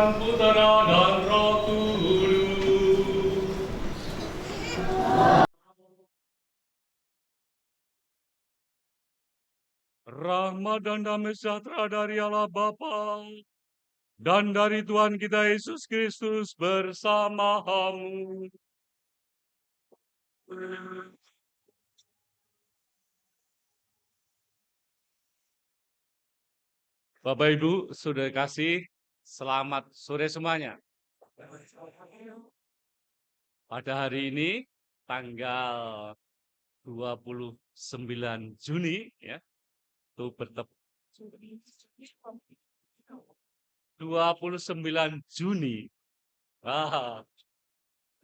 dan Putera dan Roh Kudus. Rahmat dan damai sejahtera dari Allah Bapa dan dari Tuhan kita Yesus Kristus bersamamu. Bapak Ibu, sudah kasih, selamat sore semuanya. Pada hari ini, tanggal 29 Juni, ya, itu 29 Juni.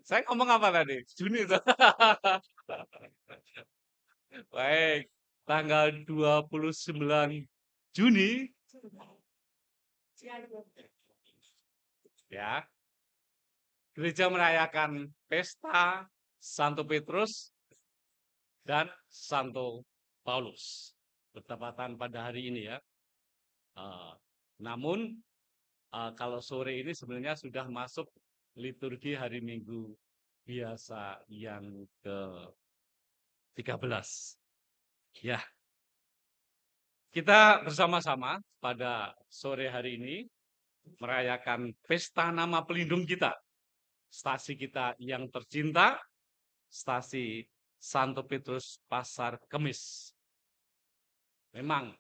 Saya ngomong apa tadi? Juni. Baik, tanggal 29 Juni, ya, gereja merayakan pesta Santo Petrus dan Santo Paulus. Bertepatan pada hari ini, ya. Namun, kalau sore ini sebenarnya sudah masuk liturgi hari Minggu biasa yang ke-13. Ya, kita bersama-sama pada sore hari ini merayakan pesta nama pelindung kita, stasi kita yang tercinta, stasi Santo Petrus Pasar Kemis. Memang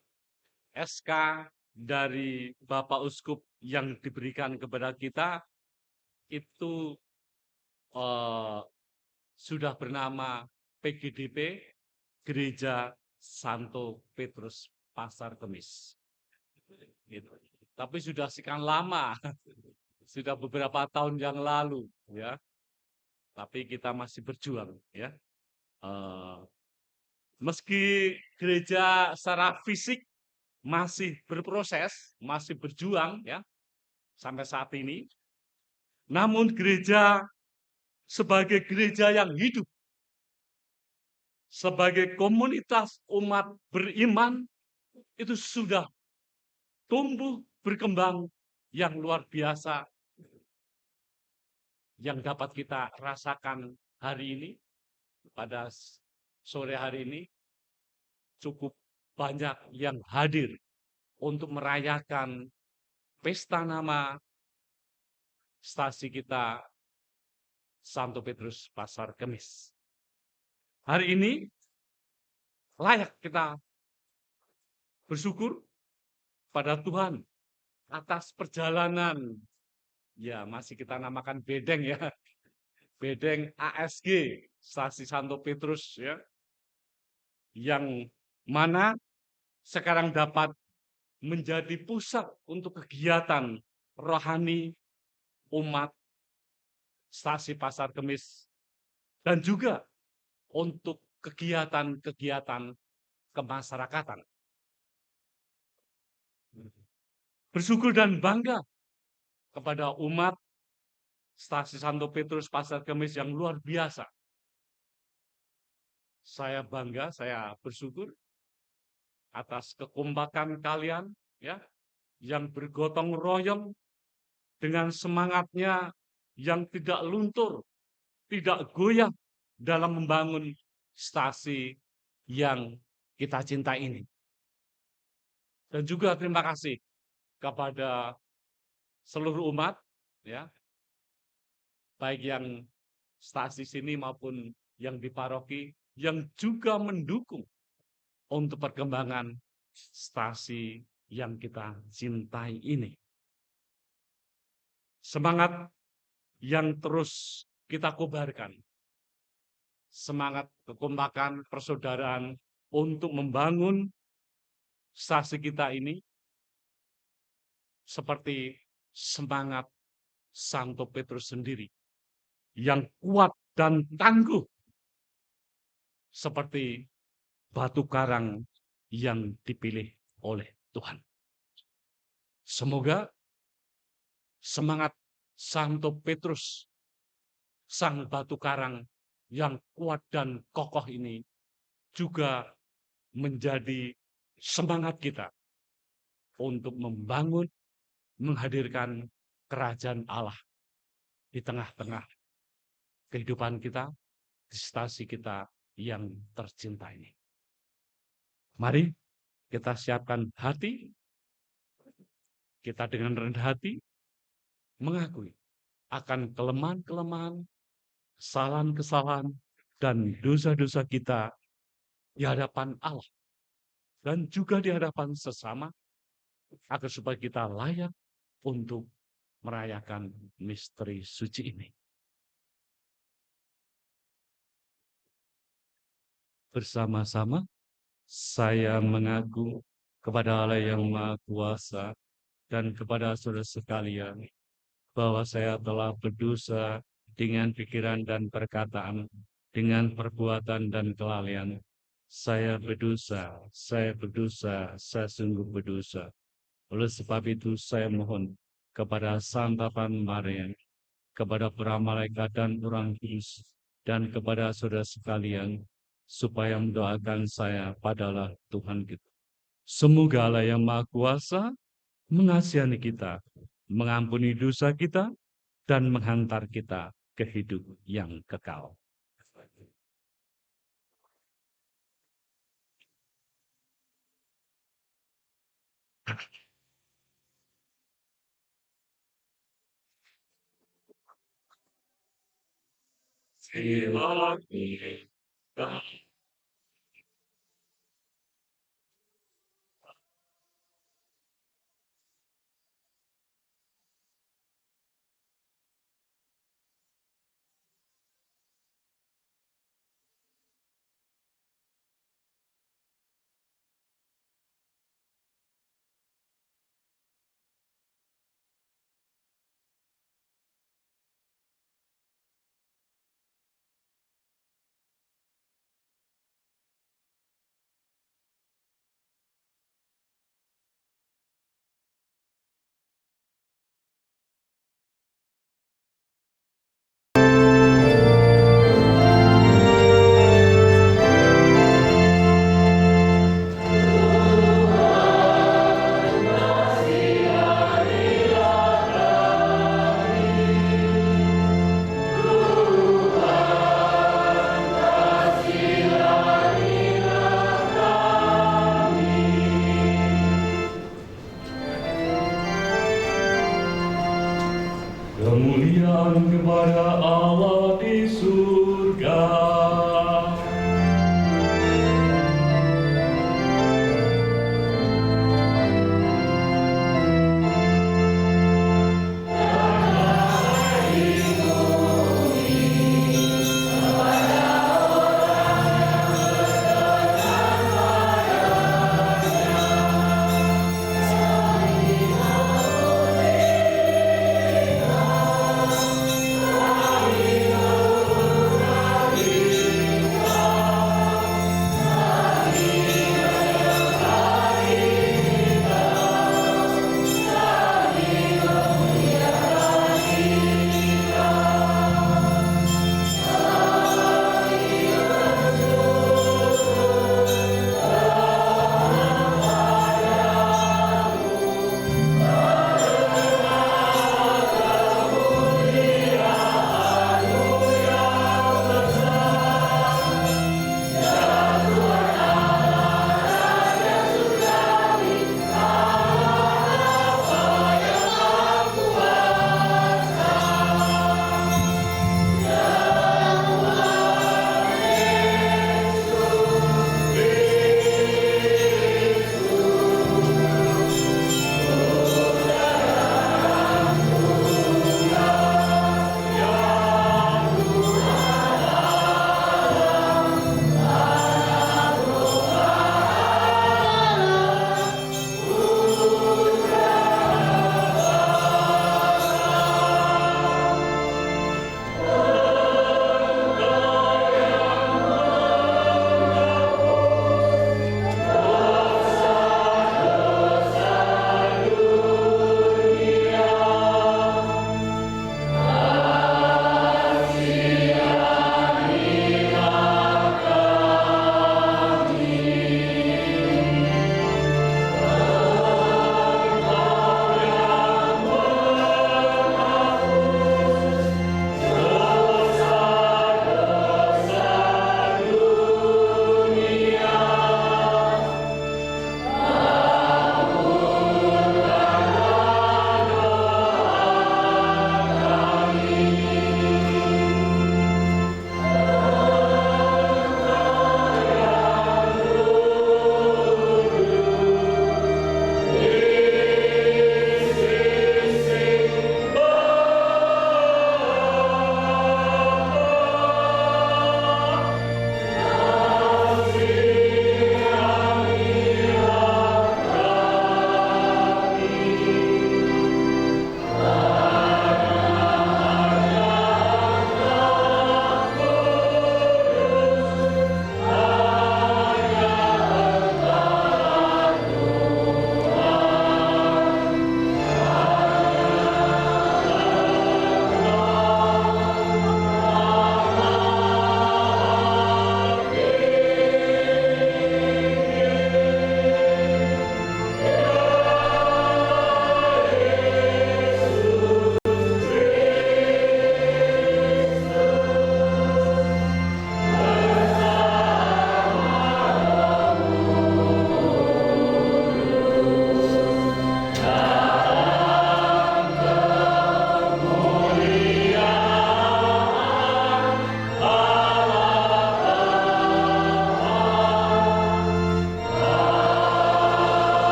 SK dari Bapak Uskup yang diberikan kepada kita itu sudah bernama PGDP, Gereja Santo Petrus Pasar Kemis. Gitu. Tapi sudah sekian lama, sudah beberapa tahun yang lalu, ya. Tapi kita masih berjuang, ya. Meski gereja secara fisik masih berproses, masih berjuang, ya, sampai saat ini, namun gereja sebagai gereja yang hidup, sebagai komunitas umat beriman, itu sudah tumbuh berkembang yang luar biasa yang dapat kita rasakan hari ini. Pada sore hari ini cukup banyak yang hadir untuk merayakan pesta nama stasi kita Santo Petrus Pasar Kemis. Hari ini layak kita bersyukur pada Tuhan atas perjalanan, ya masih kita namakan bedeng, ya, bedeng ASG, stasi Santo Petrus, ya, yang mana sekarang dapat menjadi pusat untuk kegiatan rohani umat stasi Pasar Kemis dan juga untuk kegiatan-kegiatan kemasyarakatan. Bersyukur dan bangga kepada umat stasi Santo Petrus Pasar Kemis yang luar biasa. Saya bangga, saya bersyukur atas kekompakan kalian, ya, yang bergotong royong dengan semangatnya yang tidak luntur, tidak goyah dalam membangun stasi yang kita cintai ini. Dan juga terima kasih kepada seluruh umat, ya, baik yang stasi sini maupun yang di paroki, yang juga mendukung untuk perkembangan stasi yang kita cintai ini. Semangat yang terus kita kobarkan, semangat kekompakan persaudaraan untuk membangun stasi kita ini, seperti semangat Santo Petrus sendiri, yang kuat dan tangguh, seperti batu karang yang dipilih oleh Tuhan. Semoga semangat Santo Petrus, sang batu karang yang kuat dan kokoh ini, juga menjadi semangat kita untuk membangun, menghadirkan kerajaan Allah di tengah-tengah kehidupan kita, di stasi kita yang tercinta ini. Mari kita siapkan hati, kita dengan rendah hati mengakui akan kelemahan-kelemahan, kesalahan-kesalahan, dan dosa-dosa kita di hadapan Allah dan juga di hadapan sesama, agar supaya kita layak untuk merayakan misteri suci ini. Bersama-sama saya mengaku kepada Allah yang Maha Kuasa dan kepada saudara sekalian bahwa saya telah berdosa dengan pikiran dan perkataan, dengan perbuatan dan kelalaian. Saya berdosa, saya sungguh berdosa. Oleh sebab itu saya mohon kepada Santapan Maria, kepada para malaikat dan orang kudus, dan kepada saudara sekalian, supaya mendoakan saya padalah Tuhan kita. Semoga Allah yang Maha Kuasa mengasihani kita, mengampuni dosa kita, dan menghantar kita ke hidup yang kekal. Kemuliaan kepada Allah di surga.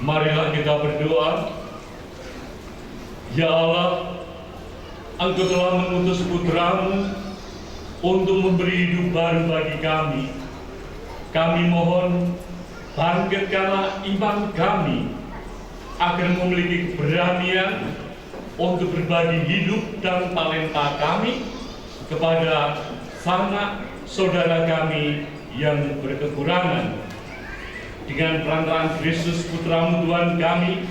Marilah kita berdoa. Ya Allah, Engkau telah mengutus Putra-Mu untuk memberi hidup baru bagi kami. Kami mohon, bangkitkanlah iman kami agar memiliki keberanian untuk berbagi hidup dan talenta kami kepada sanak saudara kami yang berkekurangan. Dengan perantaraan Kristus Putra-Mu Tuhan kami,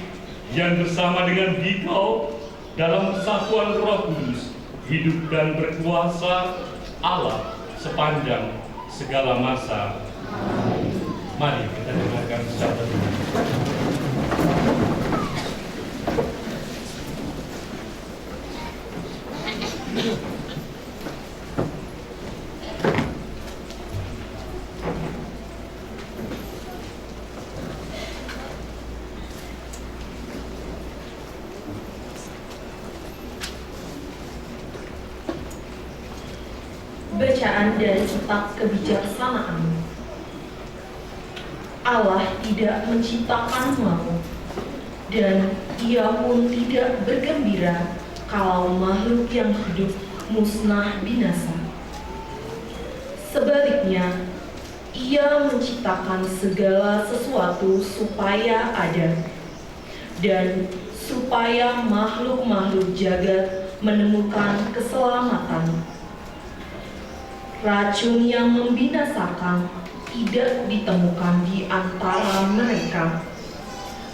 yang bersama dengan Dikau dalam persatuan Roh Kudus, hidup dan berkuasa Allah sepanjang segala masa. Mari kita dengarkan sabda Tuhan. Bacaan dari kitab kebijaksanaan. Allah tidak menciptakan maut, dan Ia pun tidak bergembira kalau makhluk yang hidup musnah binasa. Sebaliknya, Ia menciptakan segala sesuatu supaya ada, dan supaya makhluk-makhluk jagat menemukan keselamatan. Racun yang membinasakan tidak ditemukan di antara mereka,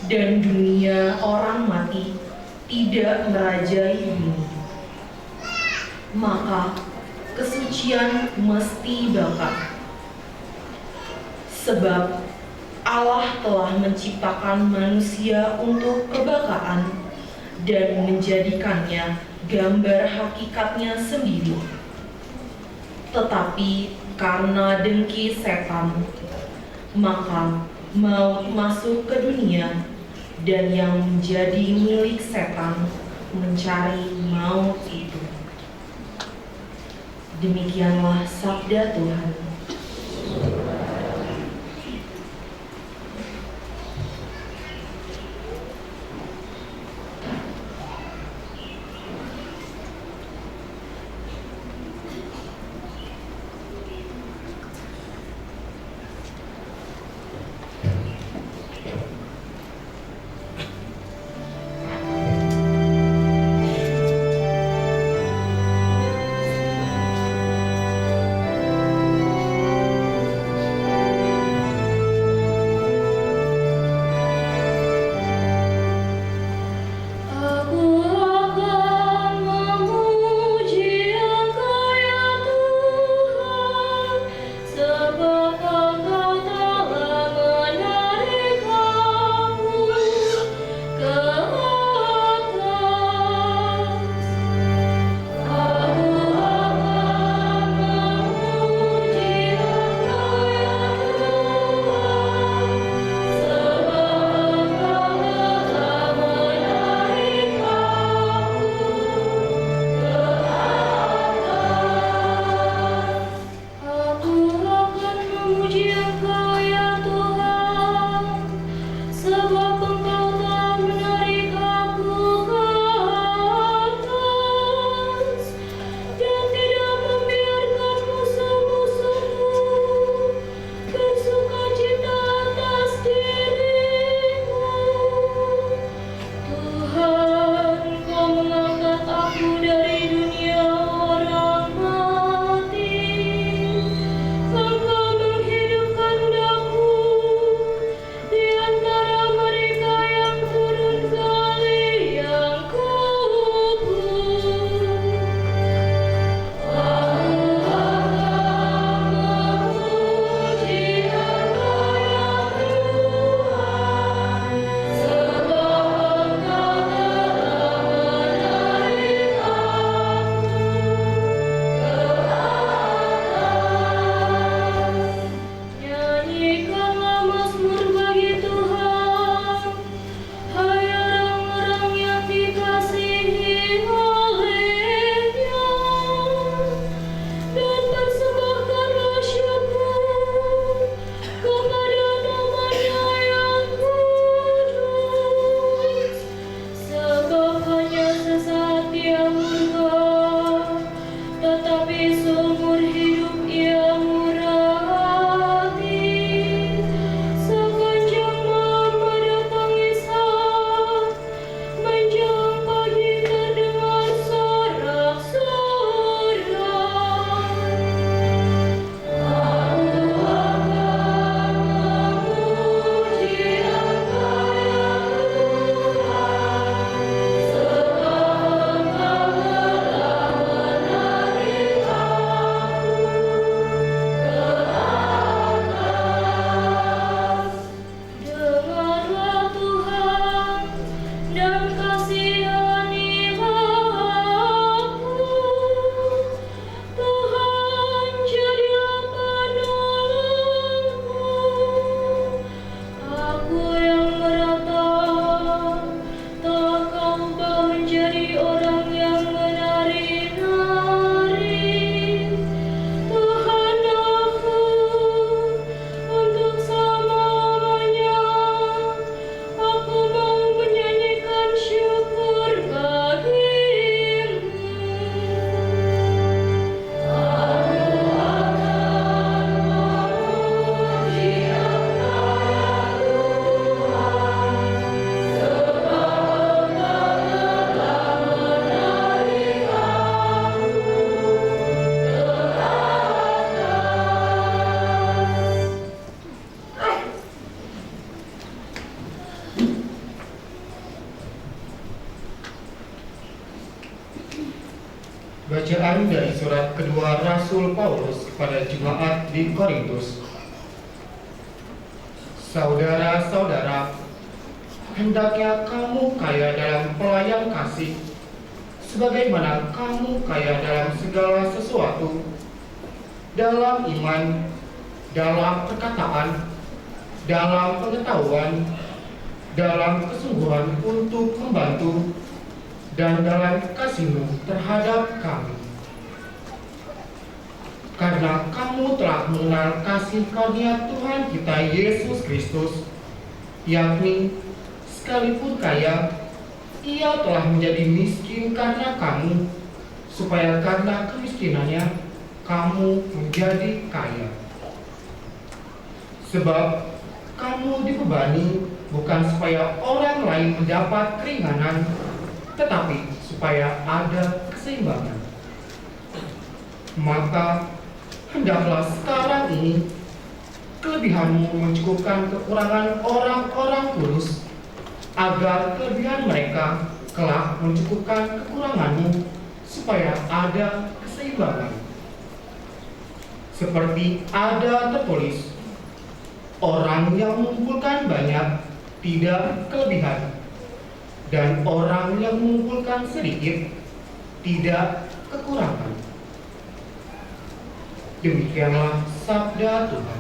dan dunia orang mati tidak merajai bumi. Maka kesucian mesti bakar, sebab Allah telah menciptakan manusia untuk kebakaan dan menjadikannya gambar hakikatnya sendiri. Tetapi karena dengki setan, maka maut masuk ke dunia, dan yang menjadi milik setan mencari maut itu. Demikianlah sabda Tuhan. Bacaan dari surat kedua Rasul Paulus kepada jemaat di Korintus. Saudara-saudara, hendaknya kamu kaya dalam pelayan kasih, sebagaimana kamu kaya dalam segala sesuatu, dalam iman, dalam perkataan, dalam pengetahuan, dalam kesungguhan untuk membantu, dan dalam kasihmu terhadap kami. Karena kamu telah mengenal kasih karunia Tuhan kita Yesus Kristus, yakni sekalipun kaya, Ia telah menjadi miskin karena kamu, supaya karena kemiskinannya kamu menjadi kaya. Sebab kamu dibebani bukan supaya orang lain mendapat keringanan, tetapi supaya ada keseimbangan. Maka hendaklah sekarang ini kelebihanmu mencukupkan kekurangan orang-orang kudus, agar kelebihan mereka kelak mencukupkan kekuranganmu, supaya ada keseimbangan. Seperti ada tertulis, orang yang mengumpulkan banyak tidak kelebihan, dan orang yang mengumpulkan sedikit tidak kekurangan. Demikianlah sabda Tuhan.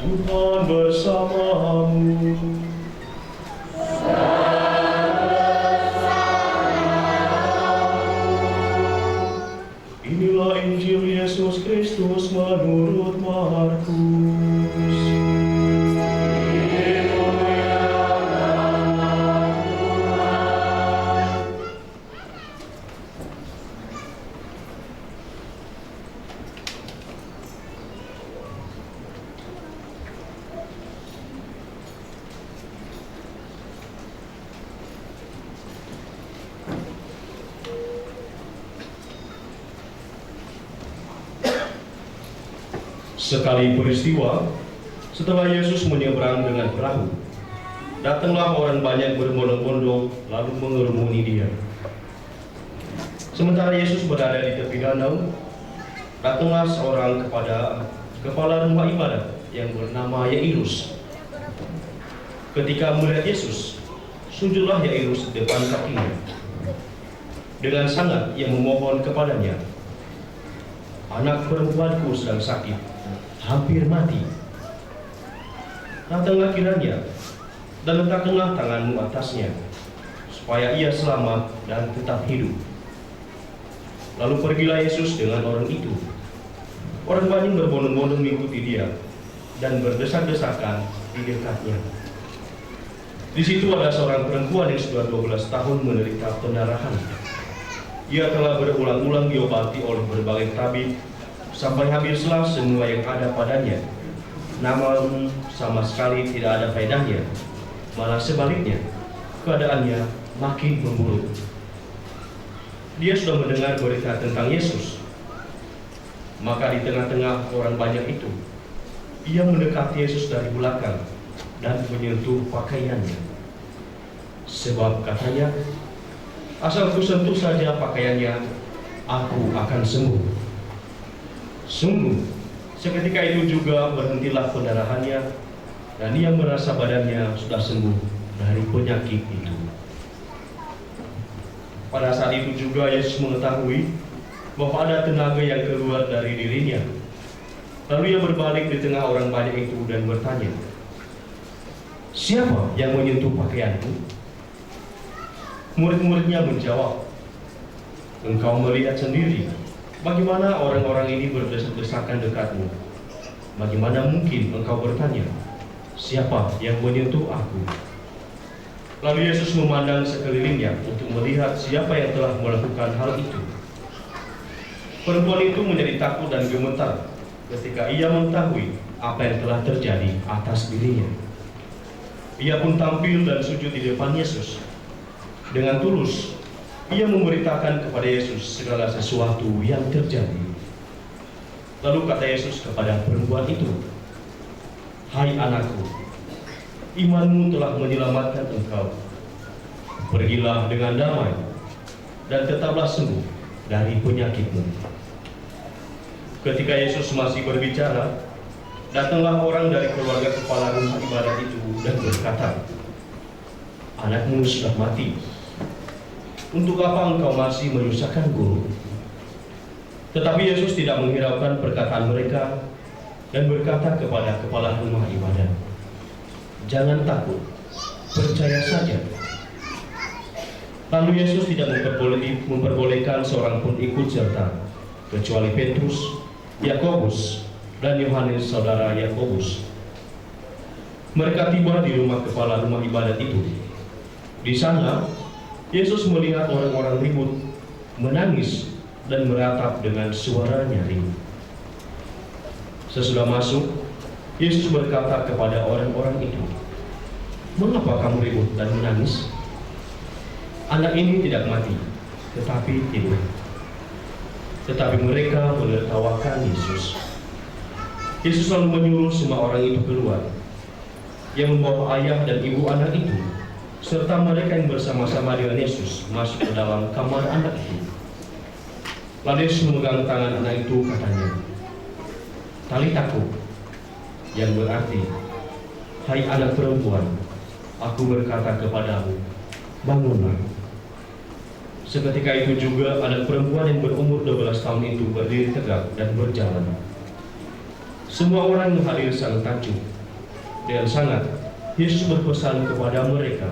Tuhan bersamamu. Inilah Injil Yesus Kristus menurut Markus. Sekali peristiwa, setelah Yesus menyeberang dengan perahu, datanglah orang banyak berbondong-bondong lalu mengerumuni dia. Sementara Yesus berada di tepi danau, datanglah seorang kepada kepala rumah ibadat yang bernama Yairus. Ketika melihat Yesus, sujudlah Yairus di depan kakinya. Dengan sangat ia memohon kepadanya, "Anak perempuanku sedang sakit, hampir mati. Datanglah kiranya dan letakkanlah tanganmu atasnya, supaya ia selamat dan tetap hidup." Lalu pergilah Yesus dengan orang itu. Orang banyak berbondong-bondong mengikuti dia dan berdesak-desakan di dekatnya. Di situ ada seorang perempuan yang sudah 12 tahun menderita pendarahan. Ia telah berulang-ulang diobati oleh berbagai tabib sampai habislah semua yang ada padanya. Namun sama sekali tidak ada faedahnya. Malah sebaliknya, keadaannya makin memburuk. Dia sudah mendengar berita tentang Yesus. Maka di tengah-tengah orang banyak itu, ia mendekati Yesus dari belakang dan menyentuh pakaiannya. Sebab katanya, asal ku sentuh saja pakaiannya, aku akan sembuh. Sungguh, seketika itu juga berhentilah pendarahannya, dan ia merasa badannya sudah sembuh dari penyakit itu. Pada saat itu juga Yesus mengetahui bahwa ada tenaga yang keluar dari dirinya. Lalu ia berbalik di tengah orang banyak itu dan bertanya, "Siapa yang menyentuh pakaianku?" Murid-muridnya menjawab, "Engkau melihat sendiri bagaimana orang-orang ini berdesak-desakan dekatmu. Bagaimana mungkin engkau bertanya, siapa yang menyentuh aku?" Lalu Yesus memandang sekelilingnya untuk melihat siapa yang telah melakukan hal itu. Perempuan itu menjadi takut dan gemetar ketika ia mengetahui apa yang telah terjadi atas dirinya. Ia pun tampil dan sujud di depan Yesus. Dengan tulus, ia memberitakan kepada Yesus segala sesuatu yang terjadi. Lalu kata Yesus kepada perempuan itu, "Hai anakku, imanmu telah menyelamatkan engkau. Pergilah dengan damai dan tetaplah sembuh dari penyakitmu." Ketika Yesus masih berbicara, datanglah orang dari keluarga kepala rumah ibadat itu dan berkata, "Anakmu sudah mati. Untuk apa engkau masih menyusahkan guru?" Tetapi Yesus tidak menghiraukan perkataan mereka dan berkata kepada kepala rumah ibadat, "Jangan takut, percaya saja." Lalu Yesus tidak memperbolehkan seorang pun ikut serta, kecuali Petrus, Yakobus, dan Yohanes saudara Yakobus. Mereka tiba di rumah kepala rumah ibadat itu. Di sana, Yesus melihat orang-orang ribut, menangis, dan meratap dengan suara nyaring. Sesudah masuk, Yesus berkata kepada orang-orang itu, "Mengapa kamu ribut dan menangis? Anak ini tidak mati, tetapi tidur." Tetapi mereka menertawakan Yesus. Yesus lalu menyuruh semua orang itu keluar. Ia membawa ayah dan ibu anak itu, serta mereka yang bersama-sama dengan Yesus masuk ke dalam kamar anak itu. Lalu Yesus memegang tangan anak itu, katanya, "Talitaku," yang berarti, "Hai anak perempuan, aku berkata kepadamu, bangunlah." Seketika itu juga anak perempuan yang berumur 12 tahun itu berdiri tegak dan berjalan. Semua orang yang hadir sangat takjub. Dengan sangat, Yesus berpesan kepada mereka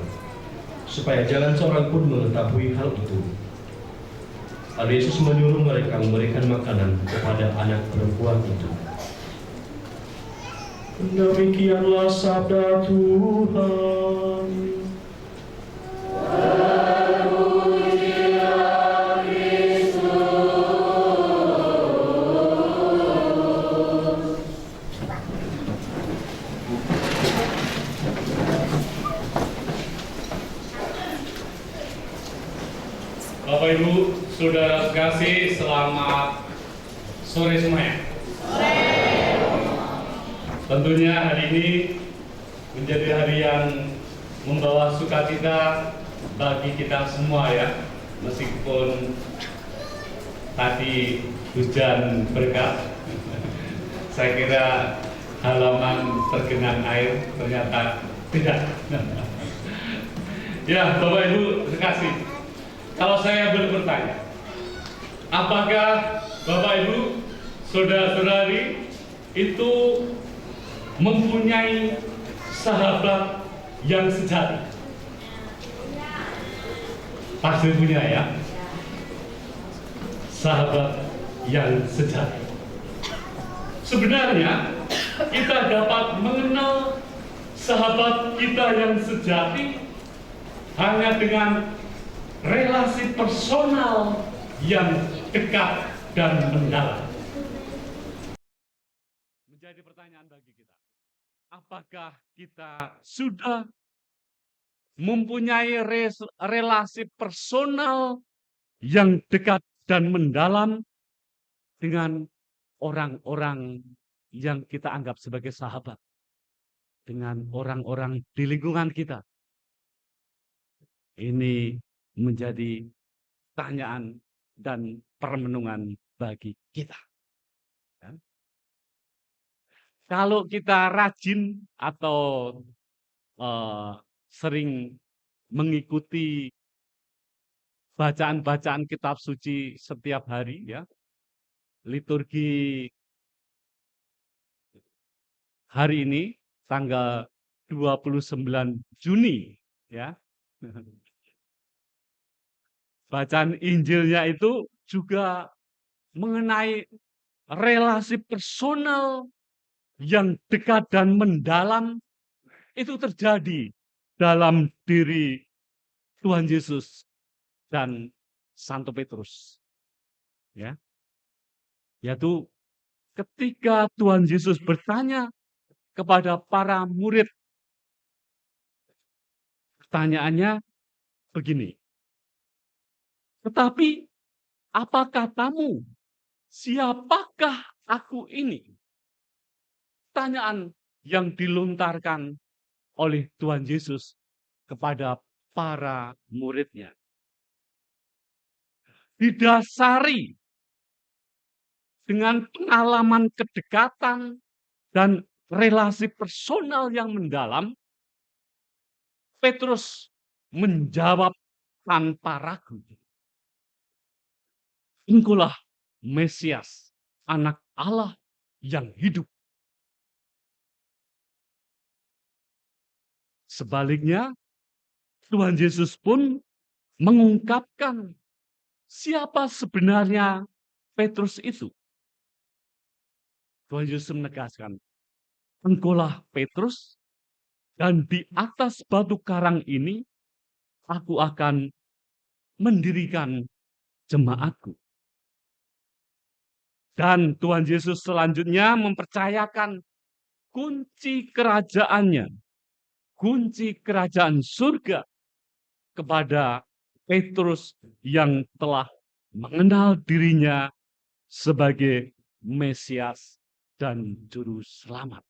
supaya jangan seorang pun mengetahui hal itu. Lalu Yesus menyuruh mereka memberikan makanan kepada anak perempuan itu. Demikianlah sabda Tuhan. Bapak Ibu, Saudara sekasih, selamat sore semuanya. Tentunya hari ini menjadi hari yang membawa sukacita bagi kita semua ya. Meskipun tadi hujan berkah, saya kira halaman tergenang air, ternyata tidak. Ya, Bapak Ibu sekasih, kalau saya boleh bertanya, apakah Bapak Ibu, saudara-saudari itu mempunyai sahabat yang sejati? Pasti punya ya, sahabat yang sejati. Sebenarnya kita dapat mengenal sahabat kita yang sejati hanya dengan relasi personal yang dekat dan mendalam. Menjadi pertanyaan bagi kita. Apakah kita sudah mempunyai relasi personal yang dekat dan mendalam dengan orang-orang yang kita anggap sebagai sahabat, dengan orang-orang di lingkungan kita? Ini menjadi pertanyaan dan permenungan bagi kita. Ya. Kalau kita rajin atau sering mengikuti bacaan-bacaan kitab suci setiap hari, ya, liturgi hari ini tanggal 29 Juni, ya. Bacaan Injilnya itu juga mengenai relasi personal yang dekat dan mendalam itu terjadi dalam diri Tuhan Yesus dan Santo Petrus. Ya. Yaitu ketika Tuhan Yesus bertanya kepada para murid, pertanyaannya begini. Tetapi apa katamu? Siapakah aku ini? Pertanyaan yang dilontarkan oleh Tuhan Yesus kepada para muridnya. Didasari dengan pengalaman kedekatan dan relasi personal yang mendalam, Petrus menjawab tanpa ragu. Engkaulah Mesias, anak Allah yang hidup. Sebaliknya, Tuhan Yesus pun mengungkapkan siapa sebenarnya Petrus itu. Tuhan Yesus menegaskan, engkaulah Petrus, dan di atas batu karang ini aku akan mendirikan jemaatku. Dan Tuhan Yesus selanjutnya mempercayakan kunci kerajaannya, kunci kerajaan surga kepada Petrus yang telah mengenal dirinya sebagai Mesias dan Juru Selamat.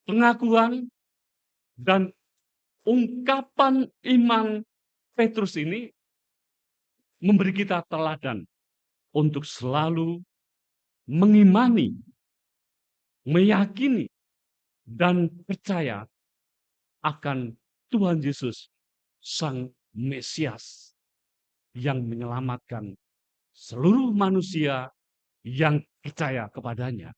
Pengakuan dan ungkapan iman Petrus ini memberi kita teladan untuk selalu mengimani, meyakini, dan percaya akan Tuhan Yesus, Sang Mesias, yang menyelamatkan seluruh manusia yang percaya kepadanya.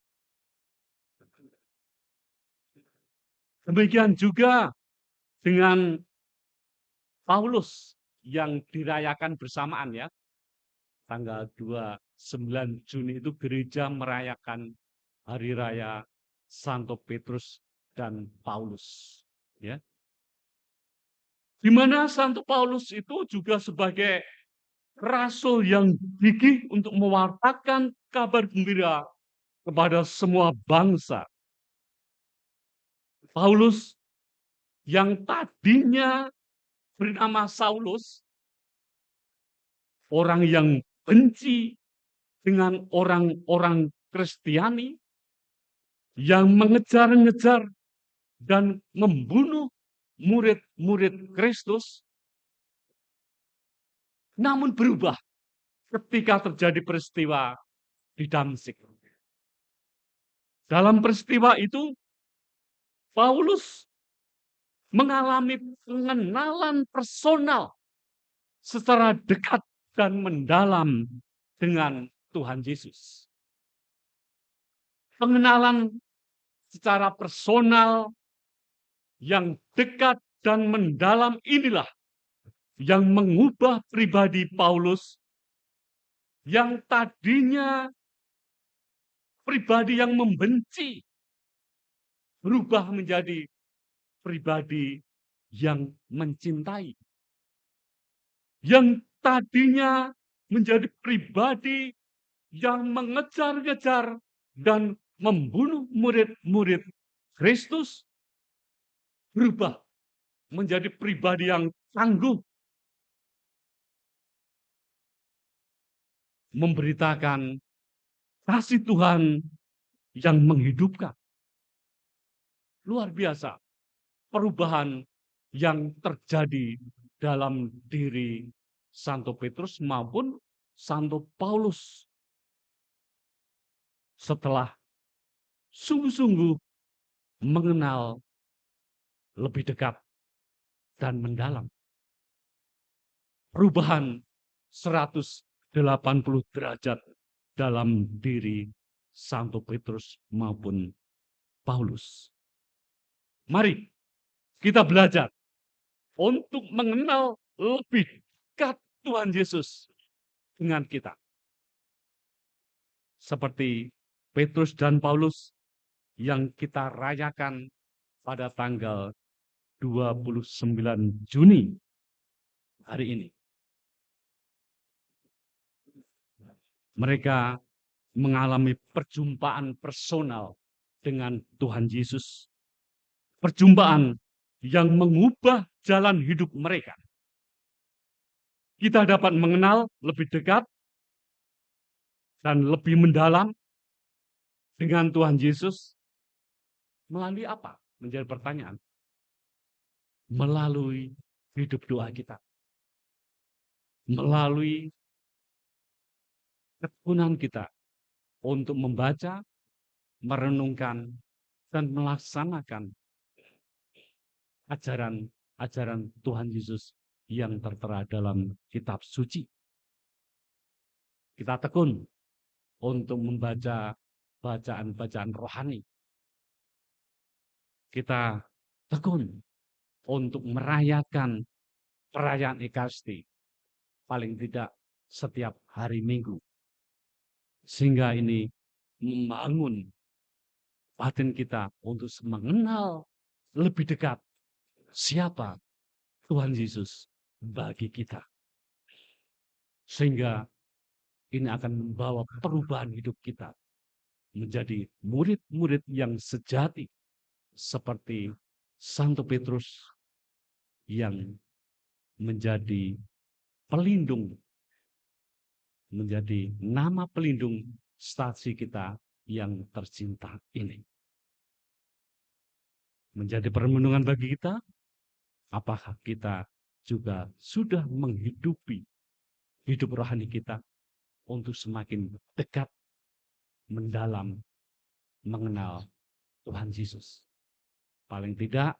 Demikian juga dengan Paulus yang dirayakan bersamaan, ya. Tanggal 29 Juni itu gereja merayakan hari raya Santo Petrus dan Paulus, ya. Di mana Santo Paulus itu juga sebagai rasul yang gigih untuk mewartakan kabar gembira kepada semua bangsa. Paulus yang tadinya bernama Saulus, orang yang benci dengan orang-orang Kristiani, yang mengejar-ngejar dan membunuh murid-murid Kristus, namun berubah ketika terjadi peristiwa di Damsyik. Dalam peristiwa itu, Paulus mengalami pengenalan personal secara dekat dan mendalam dengan Tuhan Yesus. Pengenalan secara personal yang dekat dan mendalam inilah yang mengubah pribadi Paulus yang tadinya pribadi yang membenci berubah menjadi pribadi yang mencintai, yang tadinya menjadi pribadi yang mengejar-ngejar dan membunuh murid-murid Kristus, berubah menjadi pribadi yang tangguh, memberitakan kasih Tuhan yang menghidupkan. Luar biasa perubahan yang terjadi dalam diri Santo Petrus maupun Santo Paulus setelah sungguh-sungguh mengenal lebih dekat dan mendalam. Perubahan 180 derajat dalam diri Santo Petrus maupun Paulus. Mari kita belajar untuk mengenal lebih dekat Tuhan Yesus dengan kita. Seperti Petrus dan Paulus yang kita rayakan pada tanggal 29 Juni hari ini. Mereka mengalami perjumpaan personal dengan Tuhan Yesus. Perjumpaan yang mengubah jalan hidup mereka. Kita dapat mengenal lebih dekat dan lebih mendalam dengan Tuhan Yesus melalui apa? Menjadi pertanyaan. Melalui hidup doa kita. Melalui ketekunan kita untuk membaca, merenungkan, dan melaksanakan ajaran Tuhan Yesus yang tertera dalam kitab suci. Kita tekun untuk membaca bacaan-bacaan rohani. Kita tekun untuk merayakan perayaan Ekaristi, paling tidak setiap hari Minggu. Sehingga ini membangun batin kita untuk mengenal lebih dekat siapa Tuhan Yesus bagi kita. Sehingga ini akan membawa perubahan hidup kita menjadi murid-murid yang sejati seperti Santo Petrus yang menjadi pelindung, menjadi nama pelindung stasi kita yang tercinta ini. Menjadi permenungan bagi kita, apakah kita juga sudah menghidupi hidup rohani kita untuk semakin dekat, mendalam, mengenal Tuhan Yesus. Paling tidak,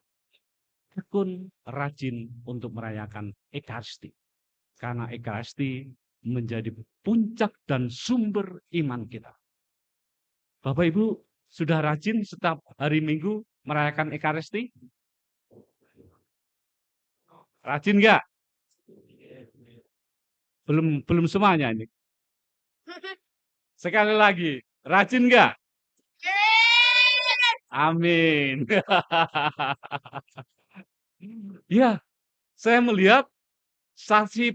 tekun rajin untuk merayakan Ekaristi. Karena Ekaristi menjadi puncak dan sumber iman kita. Bapak Ibu sudah rajin setiap hari Minggu merayakan Ekaristi? Rajin nggak? Belum semuanya ini. Sekali lagi, rajin nggak? Amin. Ya, saya melihat stasi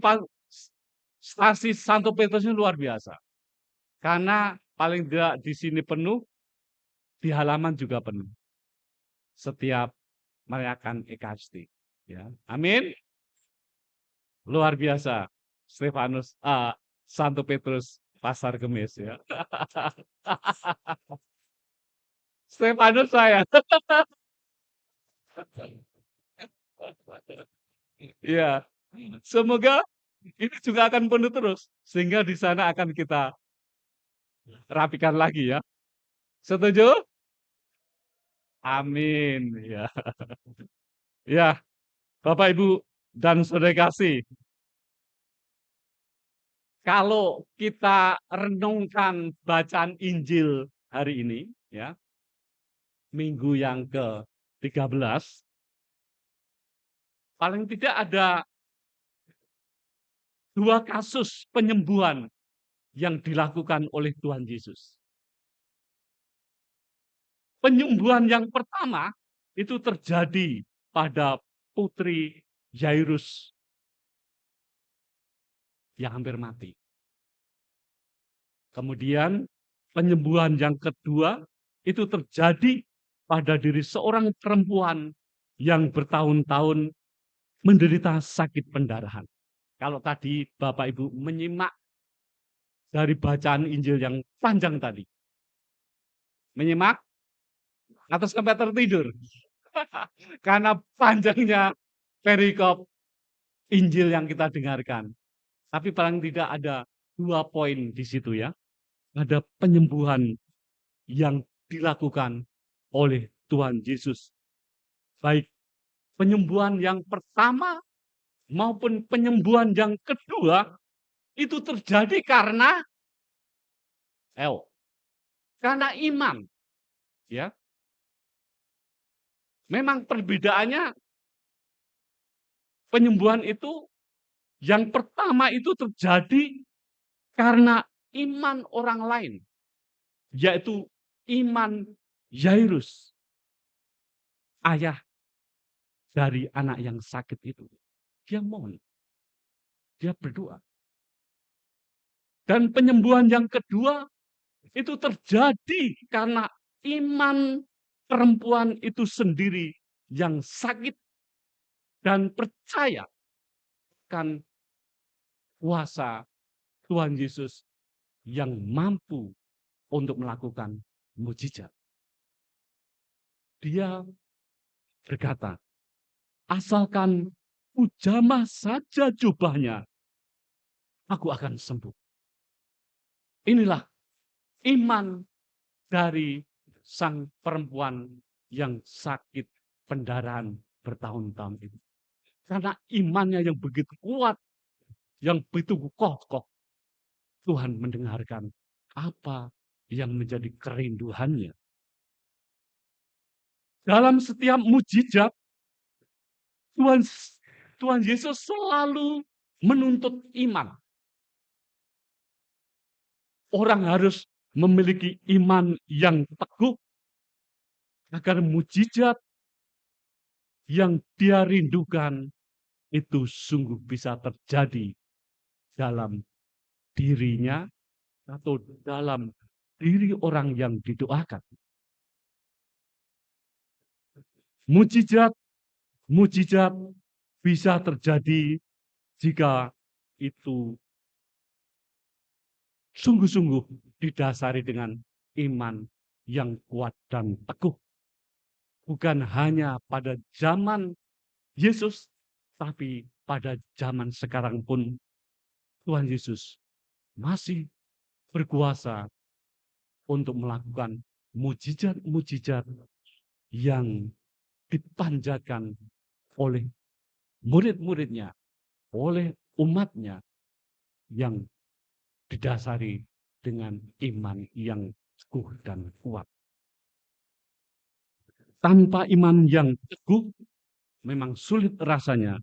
Santo Petrus ini luar biasa. Karena paling tidak di sini penuh, di halaman juga penuh. Setiap merayakan Ekaristi. Ya, amin. Luar biasa. Santo Petrus Pasar Kemis ya. Stefanus saya. Ya, semoga ini juga akan penuh terus sehingga di sana akan kita rapikan lagi ya. Setuju? Amin ya. Ya, Bapak Ibu dan Saudara kasih. Kalau kita renungkan bacaan Injil hari ini ya. Minggu yang ke-13 paling tidak ada 2 kasus penyembuhan yang dilakukan oleh Tuhan Yesus. Penyembuhan yang pertama itu terjadi pada putri Yairus. yang hampir mati. Kemudian penyembuhan yang kedua itu terjadi pada diri seorang perempuan yang bertahun-tahun menderita sakit pendarahan. Kalau tadi Bapak Ibu menyimak dari bacaan Injil yang panjang tadi. Menyimak atau sampai tertidur. Karena panjangnya perikop Injil yang kita dengarkan. Tapi paling tidak ada 2 poin di situ ya. Ada penyembuhan yang dilakukan oleh Tuhan Yesus. Baik penyembuhan yang pertama maupun penyembuhan yang kedua itu terjadi karena iman. Ya. Memang perbedaannya penyembuhan itu yang pertama itu terjadi karena iman orang lain, yaitu iman Yairus, ayah dari anak yang sakit itu. Dia mohon, dia berdoa. Dan penyembuhan yang kedua itu terjadi karena iman perempuan itu sendiri yang sakit dan percaya akan kuasa Tuhan Yesus yang mampu untuk melakukan mujizat. Dia berkata, asalkan ku jamah saja jubahnya, aku akan sembuh. Inilah iman dari sang perempuan yang sakit pendarahan bertahun-tahun itu. Karena imannya yang begitu kuat, yang begitu kokoh, Tuhan mendengarkan apa yang menjadi kerinduannya. Dalam setiap mujizat, Tuhan Yesus selalu menuntut iman. Orang harus memiliki iman yang teguh agar mujizat yang dia rindukan itu sungguh bisa terjadi dalam dirinya atau dalam diri orang yang didoakan. Mujizat bisa terjadi jika itu sungguh-sungguh didasari dengan iman yang kuat dan teguh. Bukan hanya pada zaman Yesus, tapi pada zaman sekarang pun Tuhan Yesus masih berkuasa untuk melakukan mujizat-mujizat yang dipanjatkan oleh murid-muridnya, oleh umatnya yang didasari dengan iman yang teguh dan kuat. Tanpa iman yang teguh, memang sulit rasanya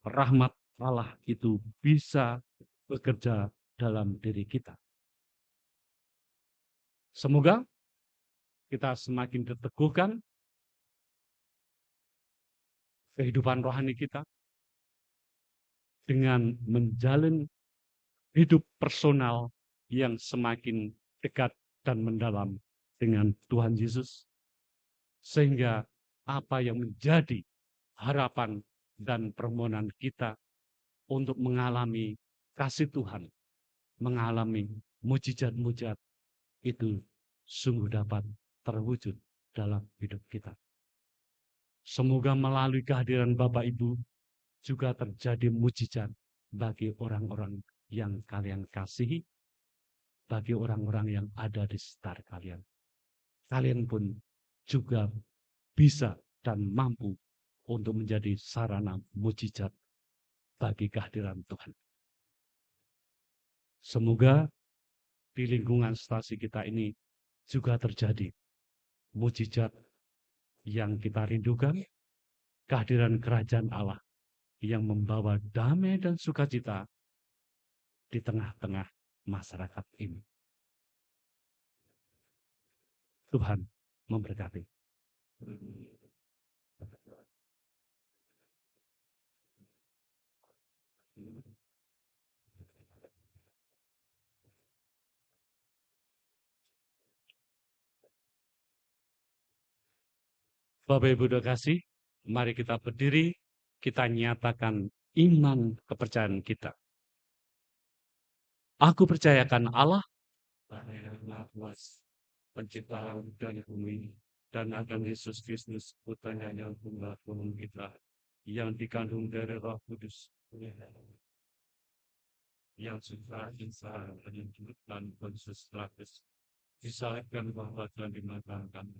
rahmat Allah itu bisa bekerja dalam diri kita. Semoga kita semakin diteguhkan kehidupan rohani kita dengan menjalin hidup personal yang semakin dekat dan mendalam dengan Tuhan Yesus. Sehingga apa yang menjadi harapan dan permohonan kita untuk mengalami kasih Tuhan, mengalami mujizat-mujizat itu sungguh dapat terwujud dalam hidup kita. Semoga melalui kehadiran Bapak Ibu juga terjadi mujizat bagi orang-orang yang kalian kasihi, bagi orang-orang yang ada di sekitar kalian. Kalian pun juga bisa dan mampu untuk menjadi sarana mujizat bagi kehadiran Tuhan. Semoga di lingkungan stasi kita ini juga terjadi mujizat yang kita rindukan, kehadiran kerajaan Allah yang membawa damai dan sukacita di tengah-tengah masyarakat ini. Tuhan memberkati. Bapak Ibu kasih, mari kita berdiri, kita nyatakan iman kepercayaan kita. Aku percayakan Allah, yang Maha Kuasa, pencipta langit dan bumi, dan akan Yesus Kristus, putranya yang tunggal Tuhan kita, yang dikandung dari Roh Kudus, yang sudah insan dan Pontius Pilatus, disalibkan bahwa dan dimakamkan,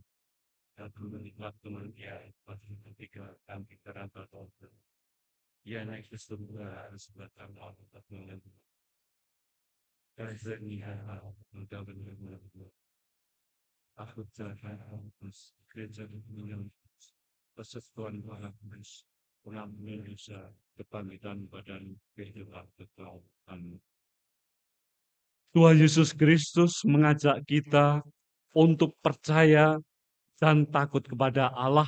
dan melihat teman dia pada ketika kami terangkat Tuhan. Ia naik ke surga sebatang Allah untuk mengenai. Kazania mudah benar-benar aku jangan hapus gereja dunia persekutuan Allah Kudus dalam Indonesia kebangkitan badan kehidupan kekal. Amin. Tuhan Yesus Kristus mengajak kita untuk percaya dan takut kepada Allah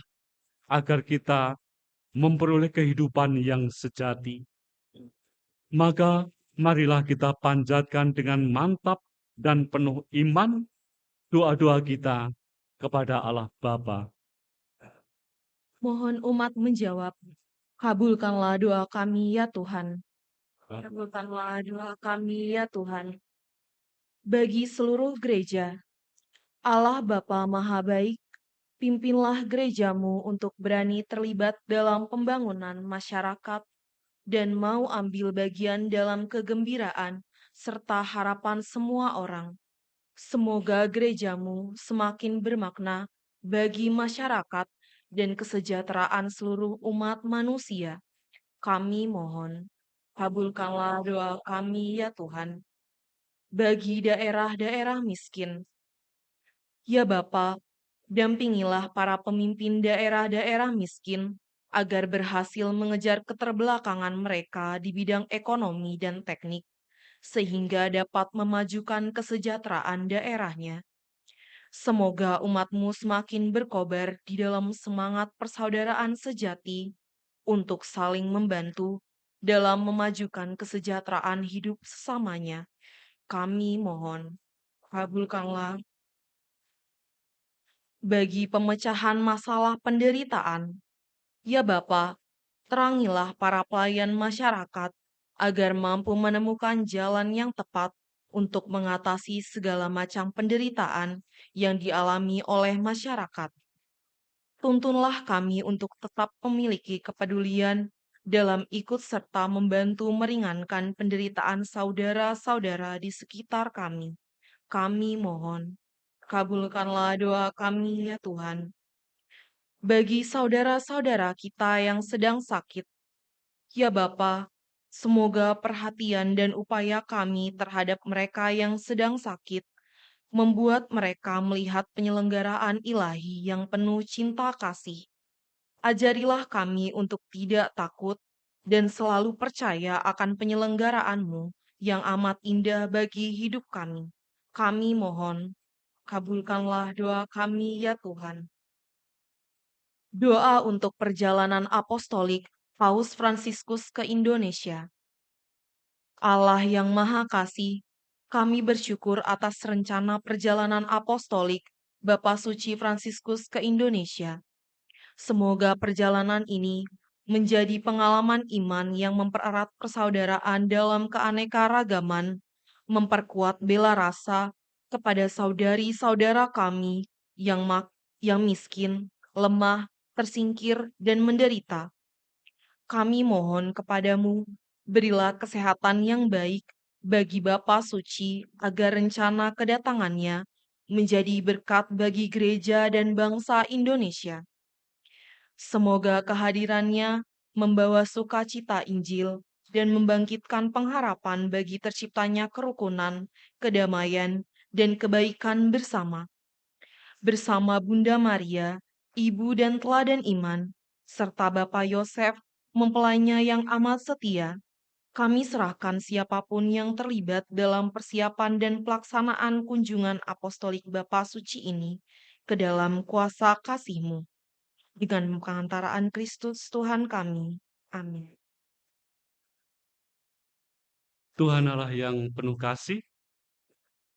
agar kita memperoleh kehidupan yang sejati. Maka marilah kita panjatkan dengan mantap dan penuh iman doa-doa kita kepada Allah Bapa. Mohon umat menjawab, kabulkanlah doa kami ya Tuhan. Kabulkanlah doa kami ya Tuhan. Bagi seluruh gereja, Allah Bapa Maha Baik, pimpinlah gerejamu untuk berani terlibat dalam pembangunan masyarakat dan mau ambil bagian dalam kegembiraan serta harapan semua orang. Semoga gerejamu semakin bermakna bagi masyarakat dan kesejahteraan seluruh umat manusia. Kami mohon, kabulkanlah doa kami ya Tuhan. Bagi daerah-daerah miskin, ya Bapa, dampingilah para pemimpin daerah-daerah miskin agar berhasil mengejar keterbelakangan mereka di bidang ekonomi dan teknik, sehingga dapat memajukan kesejahteraan daerahnya. Semoga umatmu semakin berkobar di dalam semangat persaudaraan sejati untuk saling membantu dalam memajukan kesejahteraan hidup sesamanya. Kami mohon, kabulkanlah. Bagi pemecahan masalah penderitaan, ya Bapa, terangilah para pelayan masyarakat agar mampu menemukan jalan yang tepat untuk mengatasi segala macam penderitaan yang dialami oleh masyarakat. Tuntunlah kami untuk tetap memiliki kepedulian dalam ikut serta membantu meringankan penderitaan saudara-saudara di sekitar kami. Kami mohon, kabulkanlah doa kami ya Tuhan. Bagi saudara-saudara kita yang sedang sakit, ya Bapa, semoga perhatian dan upaya kami terhadap mereka yang sedang sakit membuat mereka melihat penyelenggaraan ilahi yang penuh cinta kasih. Ajarilah kami untuk tidak takut dan selalu percaya akan penyelenggaraanmu yang amat indah bagi hidup kami. Kami mohon, kabulkanlah doa kami ya Tuhan. Doa untuk perjalanan apostolik Paus Fransiskus ke Indonesia. Allah yang Maha Kasih, kami bersyukur atas rencana perjalanan apostolik Bapak Suci Fransiskus ke Indonesia. Semoga perjalanan ini menjadi pengalaman iman yang mempererat persaudaraan dalam keanekaragaman, memperkuat bela rasa kepada saudari-saudara kami yang miskin, lemah, tersingkir, dan menderita. Kami mohon kepadamu, berilah kesehatan yang baik bagi Bapa Suci agar rencana kedatangannya menjadi berkat bagi gereja dan bangsa Indonesia. Semoga kehadirannya membawa sukacita Injil dan membangkitkan pengharapan bagi terciptanya kerukunan, kedamaian, dan kebaikan bersama. Bersama Bunda Maria, Ibu dan Teladan Iman, serta Bapak Yosef, mempelainya yang amat setia, kami serahkan siapapun yang terlibat dalam persiapan dan pelaksanaan kunjungan apostolik Bapa Suci ini ke dalam kuasa kasih-Mu. Dengan pengantaraan Kristus Tuhan kami. Amin. Tuhan Allah yang penuh kasih,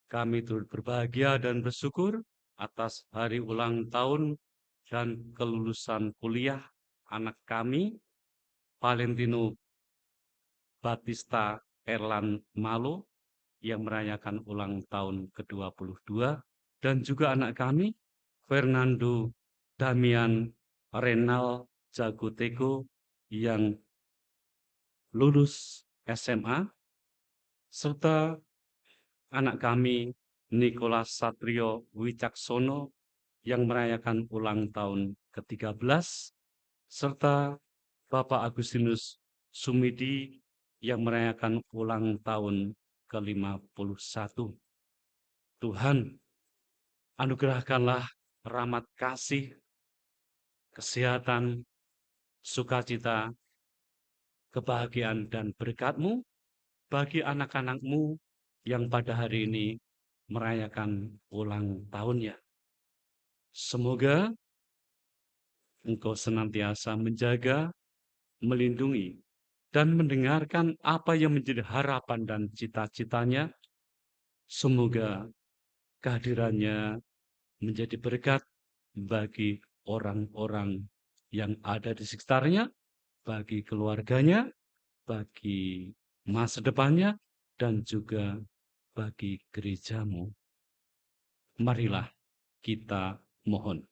kami turut berbahagia dan bersyukur atas hari ulang tahun dan kelulusan kuliah anak kami, Valentino Batista Erlan Malo, yang merayakan ulang tahun ke-22, dan juga anak kami, Fernando Damian Renal Jagotego, yang lulus SMA, serta anak kami, Nicholas Satrio Wicaksono, yang merayakan ulang tahun ke-13, serta Bapak Agustinus Sumidi yang merayakan ulang tahun ke-51. Tuhan, anugerahkanlah rahmat kasih, kesehatan, sukacita, kebahagiaan, dan berkat-Mu bagi anak-anak-Mu yang pada hari ini merayakan ulang tahunnya. Semoga Engkau senantiasa menjaga, melindungi, dan mendengarkan apa yang menjadi harapan dan cita-citanya. Semoga kehadirannya menjadi berkat bagi orang-orang yang ada di sekitarnya, bagi keluarganya, bagi masa depannya, dan juga bagi gerejamu. Marilah kita mohon.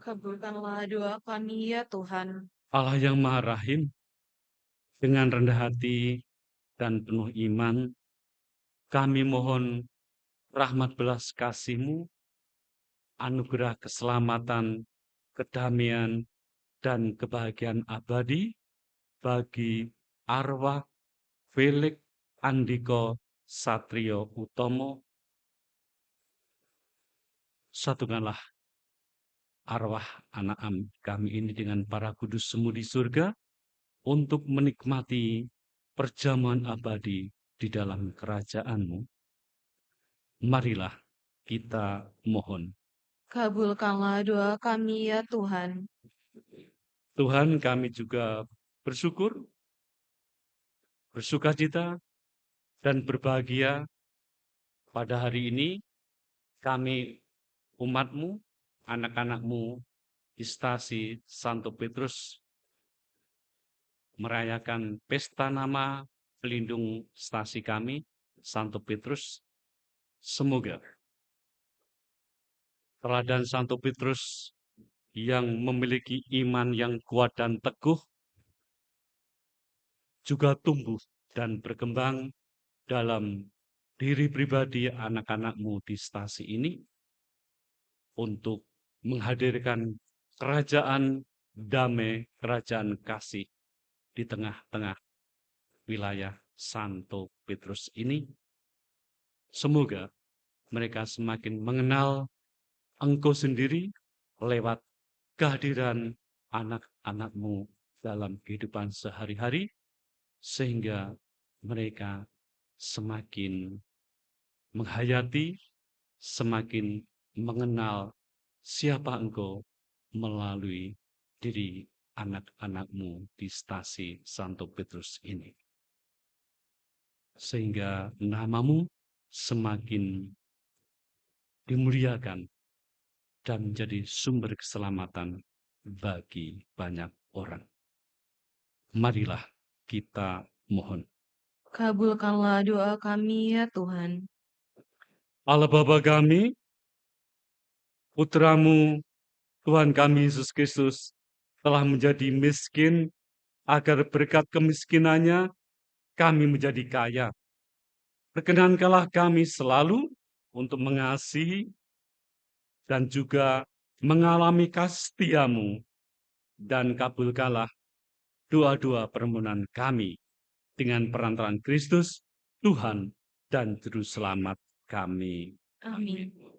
Kabulkanlah doa kami ya Tuhan. Allah yang Maha Rahim, dengan rendah hati dan penuh iman, kami mohon rahmat belas kasih-Mu, anugerah keselamatan, kedamaian, dan kebahagiaan abadi bagi arwah Felix Andiko Satrio Utomo. Satukanlah arwah anak kami ini dengan para kudus semu di surga untuk menikmati perjamuan abadi di dalam kerajaan-Mu. Marilah kita mohon. Kabulkanlah doa kami ya Tuhan. Tuhan, kami juga bersyukur, bersukacita, dan berbahagia pada hari ini kami umat-Mu, anak-anak-Mu di stasi Santo Petrus merayakan pesta nama pelindung stasi kami, Santo Petrus. Semoga teladan Santo Petrus yang memiliki iman yang kuat dan teguh juga tumbuh dan berkembang dalam diri pribadi anak-anak-Mu di stasi ini untuk menghadirkan kerajaan damai, kerajaan kasih di tengah-tengah wilayah Santo Petrus ini. Semoga mereka semakin mengenal Engkau sendiri lewat kehadiran anak-anak-Mu dalam kehidupan sehari-hari, sehingga mereka semakin menghayati, semakin mengenal siapa Engkau melalui diri anak-anak-Mu di stasi Santo Petrus ini. Sehingga nama-Mu semakin dimuliakan dan menjadi sumber keselamatan bagi banyak orang. Marilah kita mohon. Kabulkanlah doa kami ya Tuhan. Allah Bapa kami, Putra-Mu, Tuhan kami Yesus Kristus, telah menjadi miskin agar berkat kemiskinannya kami menjadi kaya. Perkenankanlah kami selalu untuk mengasihi dan juga mengalami kasih setia-Mu, dan kabulkanlah doa-doa permohonan kami dengan perantaraan Kristus, Tuhan dan Juru Selamat kami. Amin.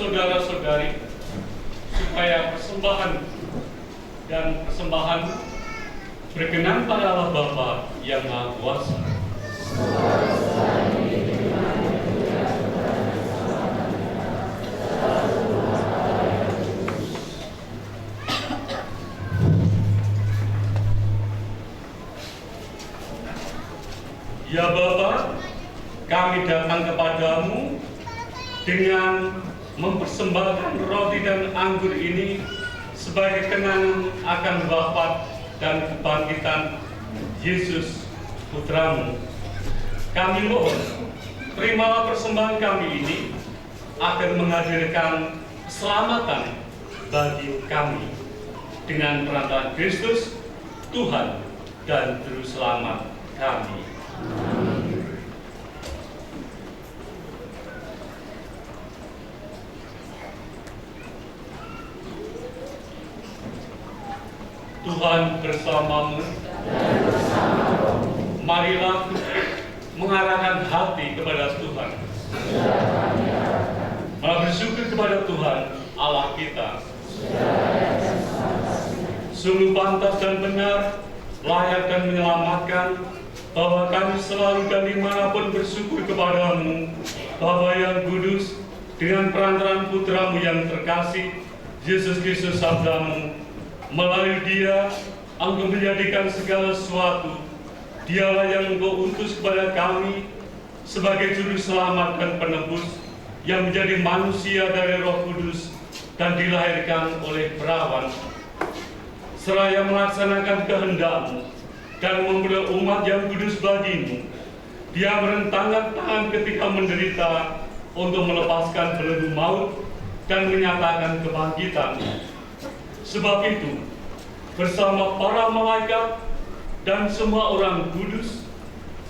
saudara-saudari, supaya persembahan dan persembahan berkenan pada Allah Bapa yang Maha Kuasa. Ya Bapa, kami datang kepadamu dengan mempersembahkan roti dan anggur ini sebagai kenangan akan wafat dan kebangkitan Yesus Putramu. Kami mohon, terimalah persembahan kami ini akan menghadirkan keselamatan bagi kami dengan perantaraan Kristus, Tuhan dan Juru Selamat kami. Tuhan bersamamu. Marilah mengarahkan hati kepada Tuhan. Malah bersyukur kepada Tuhan Allah kita. Sungguh pantas dan benar, layak dan menyelamatkan, bahwa kami selalu dan dimanapun bersyukur kepadamu, Bapa yang kudus, dengan perantaraan Putramu yang terkasih, Yesus Kristus Sabdamu. Melalui Dia, Engkau menjadikan segala sesuatu. Dialah yang Engkau utus kepada kami sebagai Juru Selamat dan Penebus, yang menjadi manusia dari Roh Kudus dan dilahirkan oleh perawan. Seraya melaksanakan kehendak-Mu dan membela umat yang kudus bagimu, Dia merentangkan tangan ketika menderita untuk melepaskan belenggu maut dan menyatakan kebangkitan. Sebab itu, bersama para malaikat dan semua orang kudus,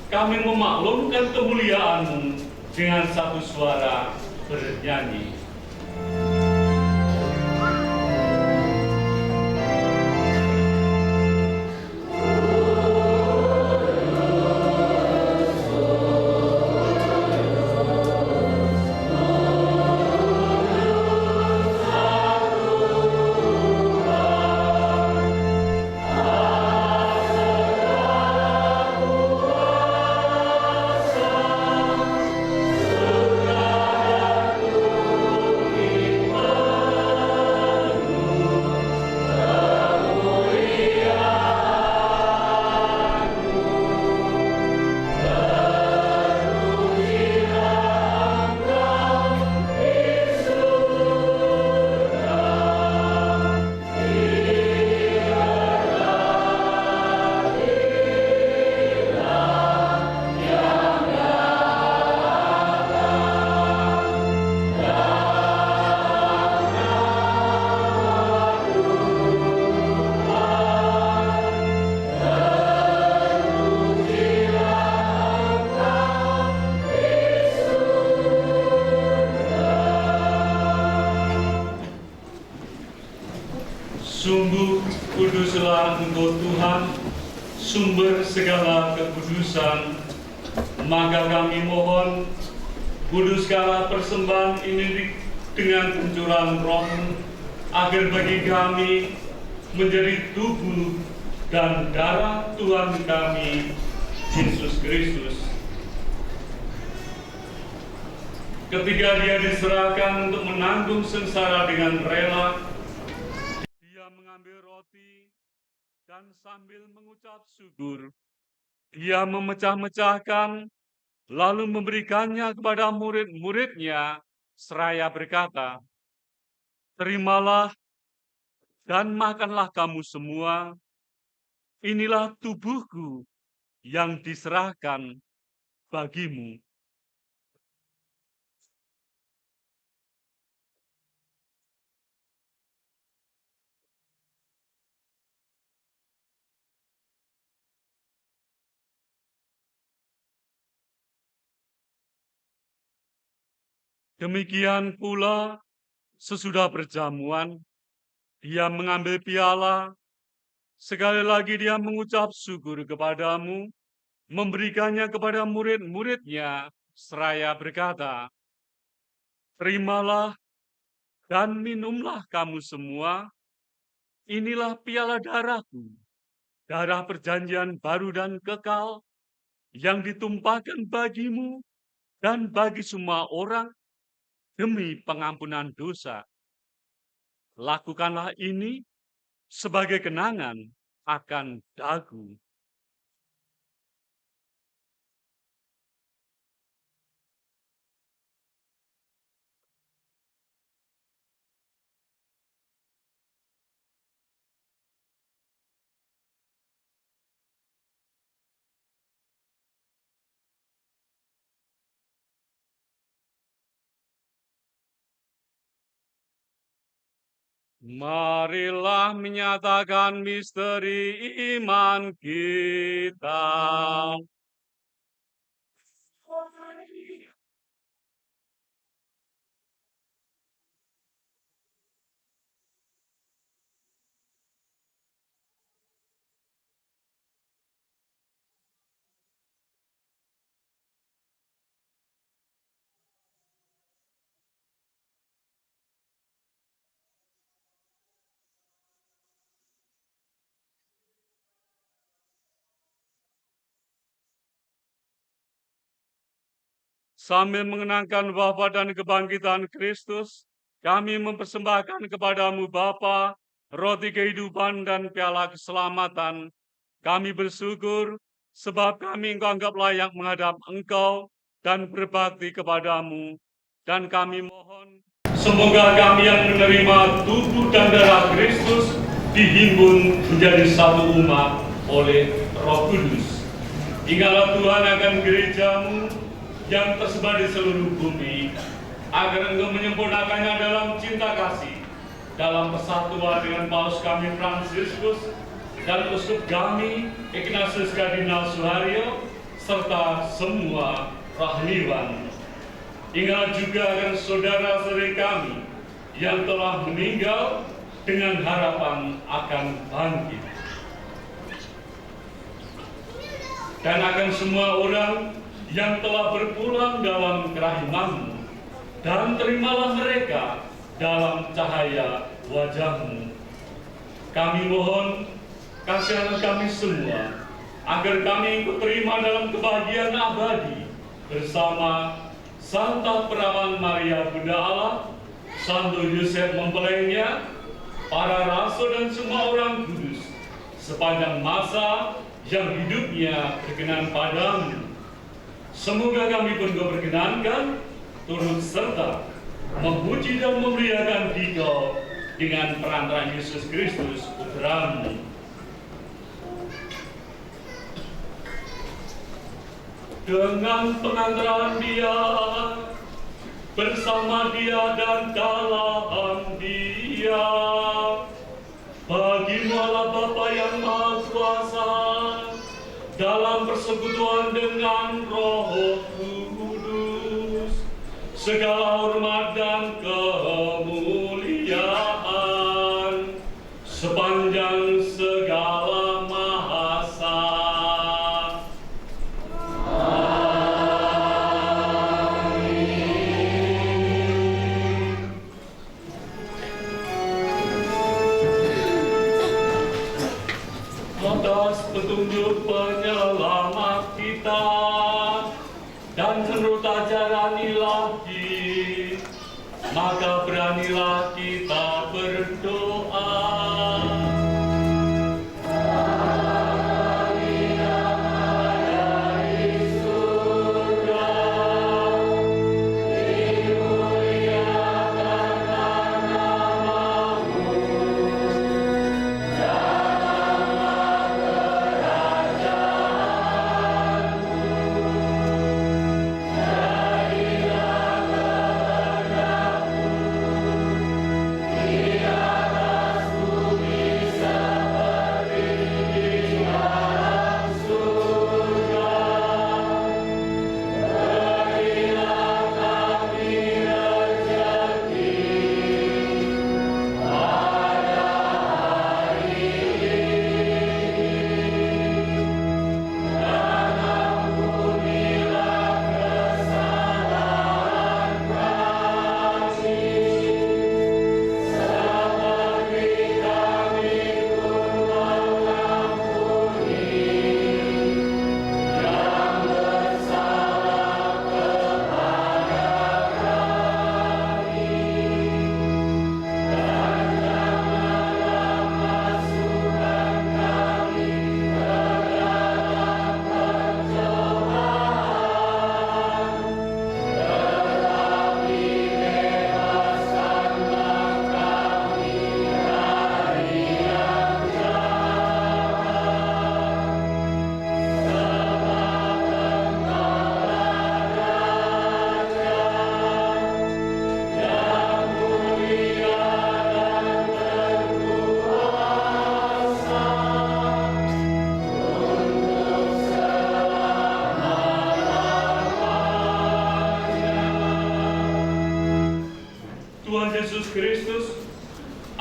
kami memaklumkan kemuliaan-Mu dengan satu suara bernyanyi. Sungguh kuduslah Engkau Tuhan, sumber segala kekudusan. Maka kami mohon, kuduskanlah persembahan ini dengan pencurahan Roh-Mu, agar bagi kami menjadi tubuh dan darah Tuhan kami, Yesus Kristus. Ketika Dia diserahkan untuk menanggung sengsara dengan rela, mengambil roti dan sambil mengucap syukur, Dia memecah-mecahkan, lalu memberikannya kepada murid-muridnya, seraya berkata, "Terimalah dan makanlah kamu semua, inilah tubuhku yang diserahkan bagimu." Demikian pula, sesudah perjamuan, Dia mengambil piala, sekali lagi Dia mengucap syukur kepadamu, memberikannya kepada murid-muridnya, seraya berkata, "Terimalah dan minumlah kamu semua, inilah piala darahku, darah perjanjian baru dan kekal, yang ditumpahkan bagimu dan bagi semua orang demi pengampunan dosa. Lakukanlah ini sebagai kenangan akan dagu. Marilah menyatakan misteri iman kita. Sambil mengenangkan wafat dan kebangkitan Kristus, kami mempersembahkan kepadamu Bapa, roti kehidupan dan piala keselamatan. Kami bersyukur sebab kami Engkau anggap layak menghadap Engkau dan berbakti kepadamu. Dan kami mohon, semoga kami yang menerima tubuh dan darah Kristus dihimpun menjadi satu umat oleh Roh Kudus. Ingatlah Tuhan akan gerejamu yang tersebar di seluruh bumi, agar Engkau menyempurnakannya dalam cinta kasih, dalam persatuan dengan Paus kami Fransiskus dan Uskup kami Ignatius Kardinal Suharyo, serta semua rohaniwan. Ingat juga akan saudara-saudari kami yang telah meninggal dengan harapan akan bangkit. Dan akan semua orang yang telah berpulang dalam kerahimanmu, dan terimalah mereka dalam cahaya wajahmu. Kami mohon, kasihanlah kami semua, agar kami ikut terima dalam kebahagiaan abadi bersama Santa Perawan Maria Bunda Allah, Santo Yosef mempelainya, para rasul dan semua orang kudus, sepanjang masa yang hidupnya berkenan padamu. Semoga kami pun Kau berkenankan, turut serta memuji dan memuliakan Dikau dengan perantaraan Yesus Kristus Putra-Mu. Dengan pengantaran Dia, bersama Dia dan dalam Dia, bagimu Allah Bapa yang Maha Kuasa, dalam persekutuan dengan Roh Kudus, segala hormat dan kemuliaan sepanjang segala masa. Amin. Atas petunjuk penyelamat kita dan menurut ajaran ilahi, maka beranilah kita berdoa.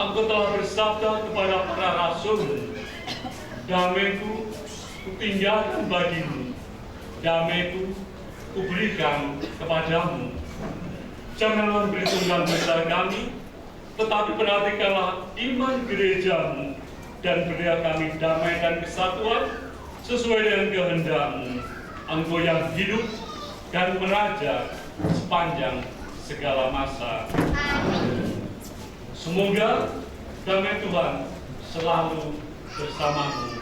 Engkau telah bersabda kepada para rasul, damai-Ku kutinggalkan bagimu, damai-Ku kuberikan kepadamu. Janganlah memperhitungkan dosa kami, tetapi perhatikanlah iman gerejamu, dan berilah kami damai dan kesatuan sesuai dengan kehendak-Mu, Engkau yang hidup dan meraja sepanjang segala masa. Semoga damai Tuhan selalu bersamamu.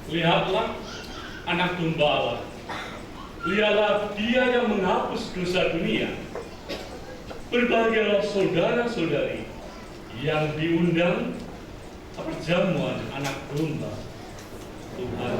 Lihatlah anak domba Allah. Lihatlah Dia yang menghapus dosa dunia. Berbahagialah saudara-saudari yang diundang perjamuan anak domba. Tuhan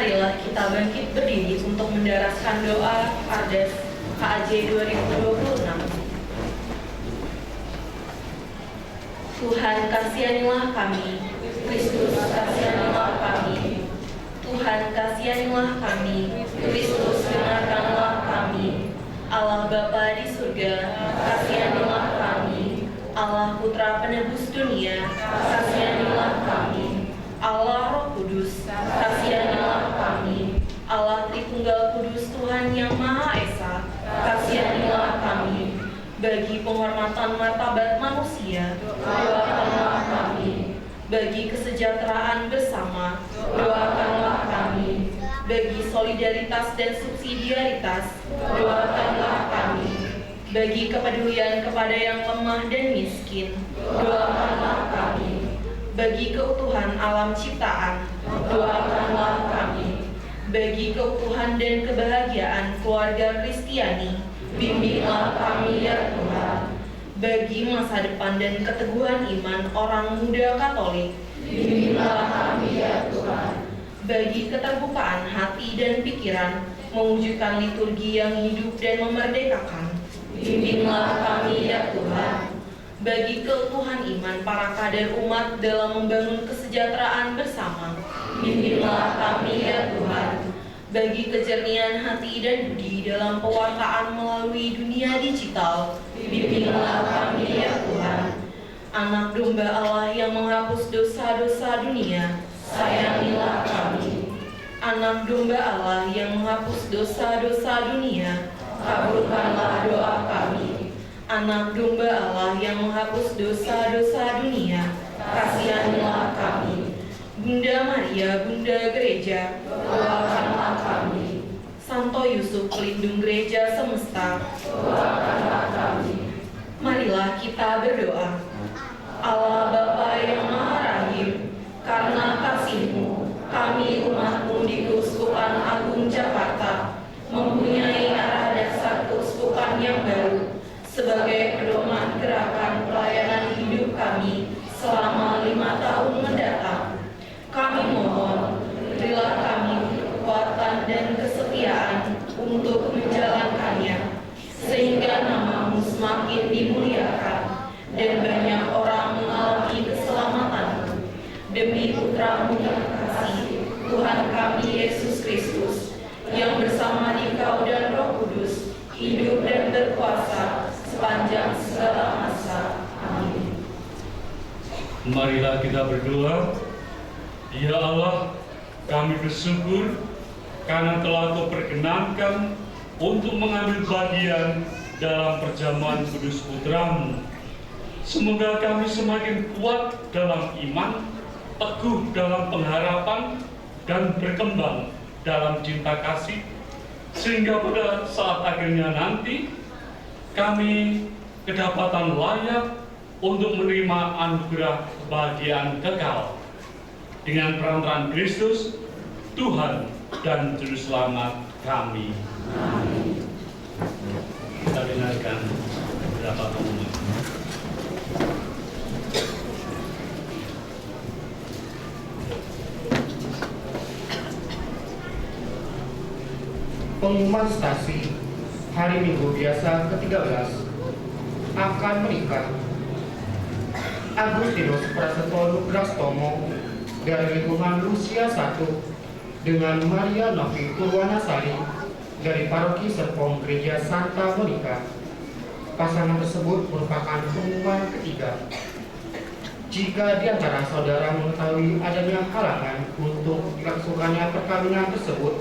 Marilah kita bangkit berdiri untuk mendaraskan doa Kardes KAJ 2026. Tuhan kasihanilah kami, Kristus kasihanilah kami. Tuhan kasihanilah kami, Kristus dengarkanlah kami. Allah Bapa di surga, kasihanilah kami. Allah Putra penebus dunia, kasihanilah kami. Allah Roh Kudus, kasihanilah kami. Allah Tritunggal Kudus Tuhan yang Maha Esa, kasihanilah kami. Bagi penghormatan martabat manusia, doakanlah kami. Bagi kesejahteraan bersama, doakanlah kami. Bagi solidaritas dan subsidiaritas, doakanlah kami. Bagi kepedulian kepada yang lemah dan miskin, doakanlah kami. Bagi keutuhan alam ciptaan, doakanlah kami. Bagi keutuhan dan kebahagiaan keluarga Kristiani, bimbinglah kami ya Tuhan. Bagi masa depan dan keteguhan iman orang muda Katolik, bimbinglah kami ya Tuhan. Bagi keterbukaan hati dan pikiran, mewujudkan liturgi yang hidup dan memerdekakan, bimbinglah kami ya Tuhan. Bagi keutuhan iman para kader umat dalam membangun kesejahteraan bersama, bimbinglah kami ya Tuhan. Bagi kejernihan hati dan budi dalam pewartaan melalui dunia digital, bimbinglah kami ya Tuhan. Anak domba Allah yang menghapus dosa-dosa dunia, sayangilah kami. Anak domba Allah yang menghapus dosa-dosa dunia, kabulkanlah doa kami. Anak domba Allah yang menghapus dosa-dosa dunia, kasihanilah kami. Bunda Maria, Bunda Gereja, doakanlah kami. Santo Yusuf, pelindung gereja semesta, doakanlah kami. Marilah kita berdoa. Allah Bapa yang Maha Rahim, karena kasih-Mu, kami umat-Mu di Keuskupan Agung Jakarta mempunyai arah dasar keuskupan yang baru sebagai pedoman gerakan pelayanan hidup kami selama 5 tahun mendatang. Kami mohon, berilah kami kekuatan dan kesetiaan untuk menjalankannya, sehingga nama-Mu semakin dimuliakan dan banyak orang mengalami keselamatan. Demi Putra-Mu yang kasih, Tuhan kami Yesus Kristus, yang bersama Dikau dan Roh Kudus, hidup dan berkuasa sepanjang segala masa. Amin. Marilah kita berdoa. Ya Allah, kami bersyukur karena telah Kau perkenankan untuk mengambil bagian dalam perjamuan kudus Putra-Mu. Semoga kami semakin kuat dalam iman, teguh dalam pengharapan, dan berkembang dalam cinta kasih, sehingga pada saat akhirnya nanti kami kedapatan layak untuk menerima anugerah kebahagiaan kekal. Dengan perantaraan Kristus, Tuhan dan Juru Selamat kami. Amin. Kita dengarkan beberapa pengumuman. Pengumuman stasi hari Minggu biasa ke-13 akan menikah Agustinus Prasetyo Nugrastomo dari lingkungan Lucia 1 dengan Maria Novi Purwanasari dari Paroki Serpong Gereja Santa Monica. Pasangan tersebut merupakan pengumuman ketiga. Jika di antara saudara mengetahui adanya halangan untuk dilangsungkannya perkawinan tersebut,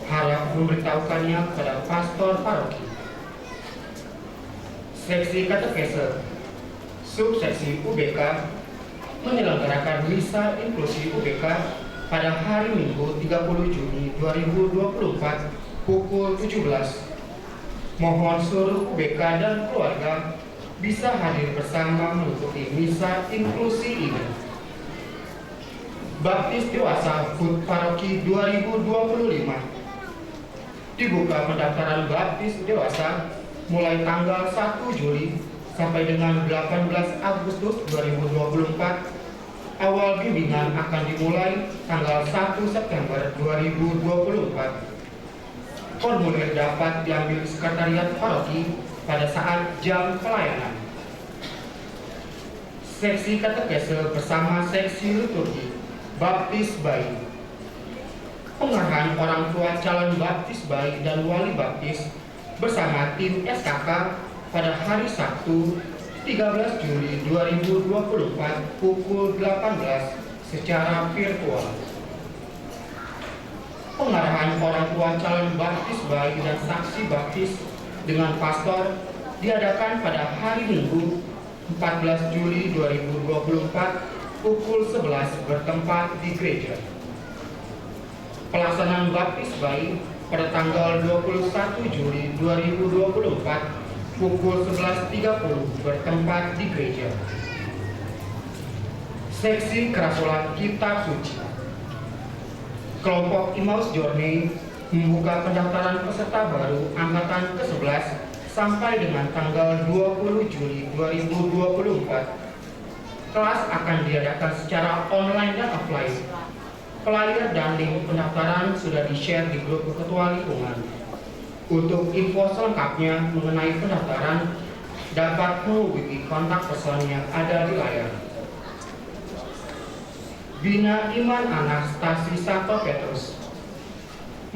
harap memberitahukannya kepada pastor paroki. Seksi katekese subseksi UBK menyelenggarakan misa inklusi UBK pada hari Minggu 30 Juni 2024 pukul 17. Mohon seluruh UBK dan keluarga bisa hadir bersama mengikuti misa inklusi ini. Baptis Dewasa HUT Paroki 2025. Dibuka pendaftaran baptis dewasa mulai tanggal 1 Juli sampai dengan 18 Agustus 2024 awal bimbingan akan dimulai tanggal 1 September 2024. Formulir dapat diambil di sekretariat paroki pada saat jam pelayanan. Seksi katekese bersama seksi liturgi baptis bayi. Pengarahan orang tua calon baptis bayi dan wali baptis bersama tim SKK pada hari Sabtu 13 Juli 2024 pukul 18 secara virtual. Pengarahan orang tua calon baptis bayi dan saksi baptis dengan pastor diadakan pada hari Minggu 14 Juli 2024 pukul 11 bertempat di gereja. Pelaksanaan baptis bayi pada tanggal 21 Juli 2024 pukul 11.30 bertempat di gereja. Seksi kerasulan Kitab Suci. Kelompok Emmaus Journey membuka pendaftaran peserta baru angkatan ke-11 sampai dengan tanggal 20 Juli 2024. Kelas akan diadakan secara online dan offline. Flyer dan link pendaftaran sudah di-share di grup ketua lingkungan. Untuk info selengkapnya mengenai pendaftaran dapat menghubungi kontak person yang ada di layar. Bina Iman Anak Stasi Santo Petrus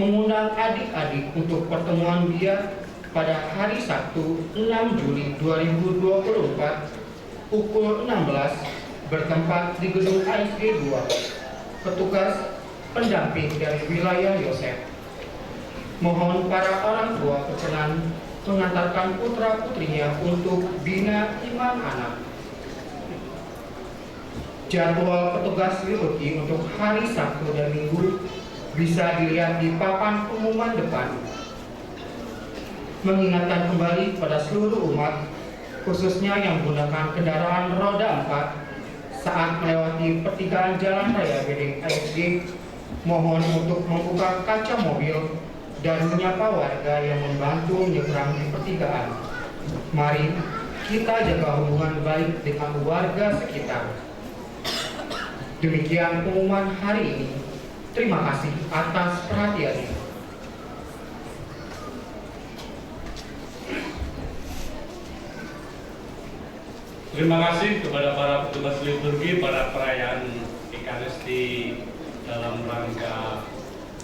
mengundang adik-adik untuk pertemuan biar pada hari Sabtu 6 Juli 2024 pukul 16 bertempat di gedung ASG 2. Petugas pendamping dari wilayah Yosef. Mohon para orang tua berkenan mengantarkan putra-putrinya untuk Bina Iman Anak. Jadwal petugas liturgi untuk hari Sabtu dan Minggu bisa dilihat di papan pengumuman depan. Mengingatkan kembali pada seluruh umat, khususnya yang menggunakan kendaraan roda 4 saat melewati pertigaan Jalan Raya Bedeng ASG, mohon untuk membuka kaca mobil dan menyapa warga yang membantu menyeberang di pertigaan. Mari kita jaga hubungan baik dengan warga sekitar. Demikian pengumuman hari ini. Terima kasih atas perhatiannya. Terima kasih kepada para petugas liturgi pada perayaan Ekaristi dalam rangka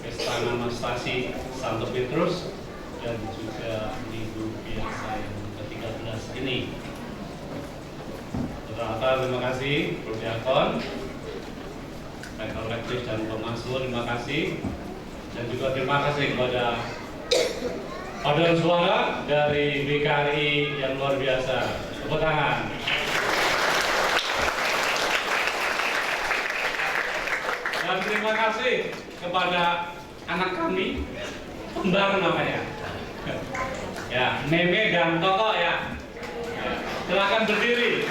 Pesta Nama Stasi Santo Petrus dan juga Minggu Biasa yang ke-13 ini. Terima kasih Prof. Diakon, Kolektif dan Pemazmur, terima kasih, dan juga terima kasih kepada paduan suara dari BKRI yang luar biasa. Tepuk tangan. Dan terima kasih kepada anak kami, kembar namanya, ya, Meme dan Koko ya. Silakan berdiri.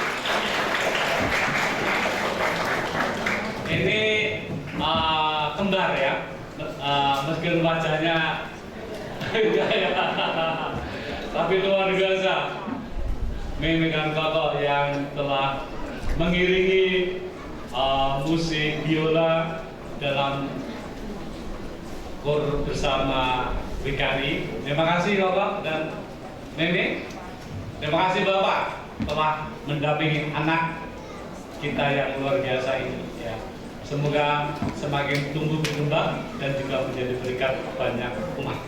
Ini kembar ya, meskipun wajahnya beda ya, tapi luar biasa. Meme dan Koko yang telah mengiringi musik biola dalam kor bersama BKRI. Terima kasih Bapak dan Meme. Terima kasih Bapak telah mendampingi anak kita yang luar biasa ini. Ya. Semoga semakin tumbuh berkembang dan juga menjadi berkat banyak umat.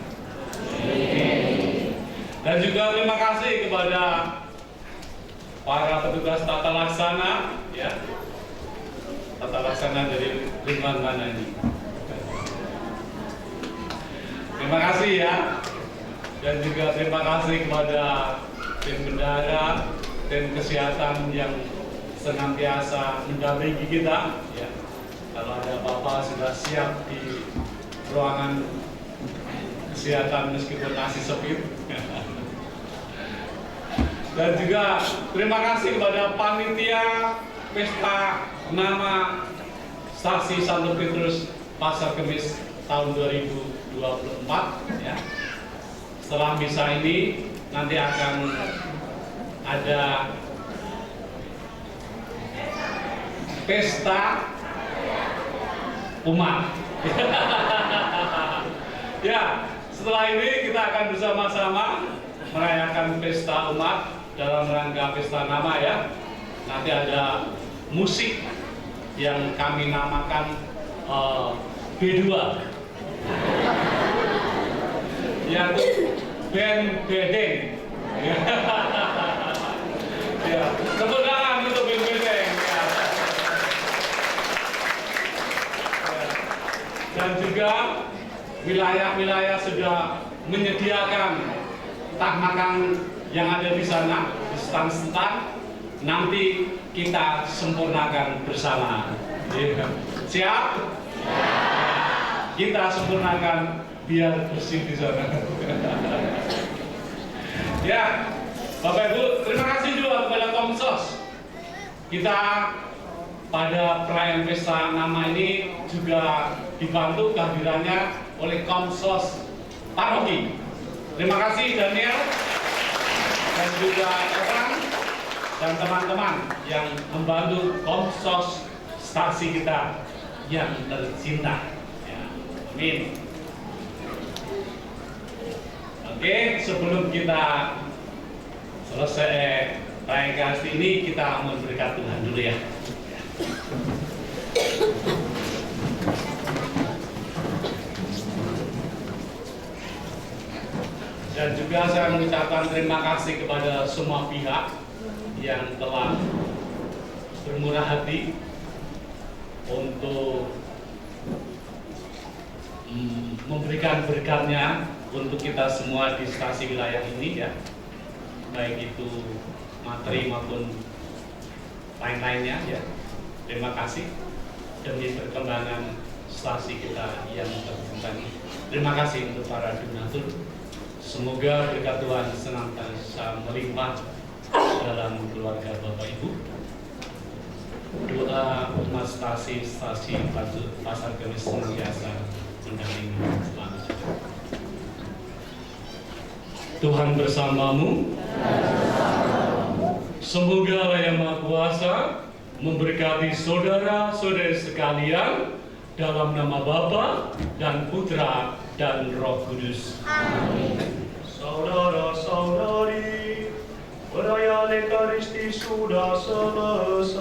Dan juga terima kasih kepada para petugas tata laksana, ya, tata laksana dari lingkungan mana ini. Terima kasih ya, dan juga terima kasih kepada tim bendara, tim kesehatan yang senantiasa mendampingi kita. Ya. Kalau ada apa-apa sudah siap di ruangan kesehatan meskipun masih sepi. Dan juga terima kasih kepada panitia Pesta Nama Stasi Santo Petrus Pasar Kemis tahun 2024. Ya. Setelah misa ini nanti akan ada pesta umat. Ya, setelah ini kita akan bersama-sama merayakan pesta umat dalam rangka pesta nama ya. Nanti ada musik yang kami namakan B2, yaitu band bedeng. Ya, tepuk tangan untuk band bedeng. Ya. Dan juga wilayah-wilayah sudah menyediakan tak makan yang ada di sana, di stand-stand. Nanti kita sempurnakan bersama. Siap? Kita sempurnakan biar bersih di sana. Ya, Bapak Ibu, terima kasih juga kepada Komsos. Kita pada perayaan pesta nama ini juga dibantu kehadirannya oleh Komsos Paroki. Terima kasih Daniel dan juga Evan dan teman-teman yang membantu Komsos stasi kita yang tercinta. Ya, amin. Oke, sebelum kita selesai perayaan ini, kita memberikan Tuhan dulu ya. Dan juga saya mengucapkan terima kasih kepada semua pihak yang telah bermurah hati untuk memberikan berkatnya untuk kita semua di stasi wilayah ini ya, baik itu materi maupun lain-lainnya ya. Terima kasih demi perkembangan stasi kita yang tercinta ini. Terima kasih untuk para donatur. Semoga berkat Tuhan senantiasa melimpah dalam keluarga Bapak Ibu. Doa umat stasi Pasar Kemis senantiasa mendampingi selalu. Tuhan bersamamu. Semoga Allah yang Maha Kuasa memberkati saudara-saudari sekalian dalam nama Bapa dan Putra dan Roh Kudus. Amin. Saudara-saudari, perayaan Ekaristi sudah selesai.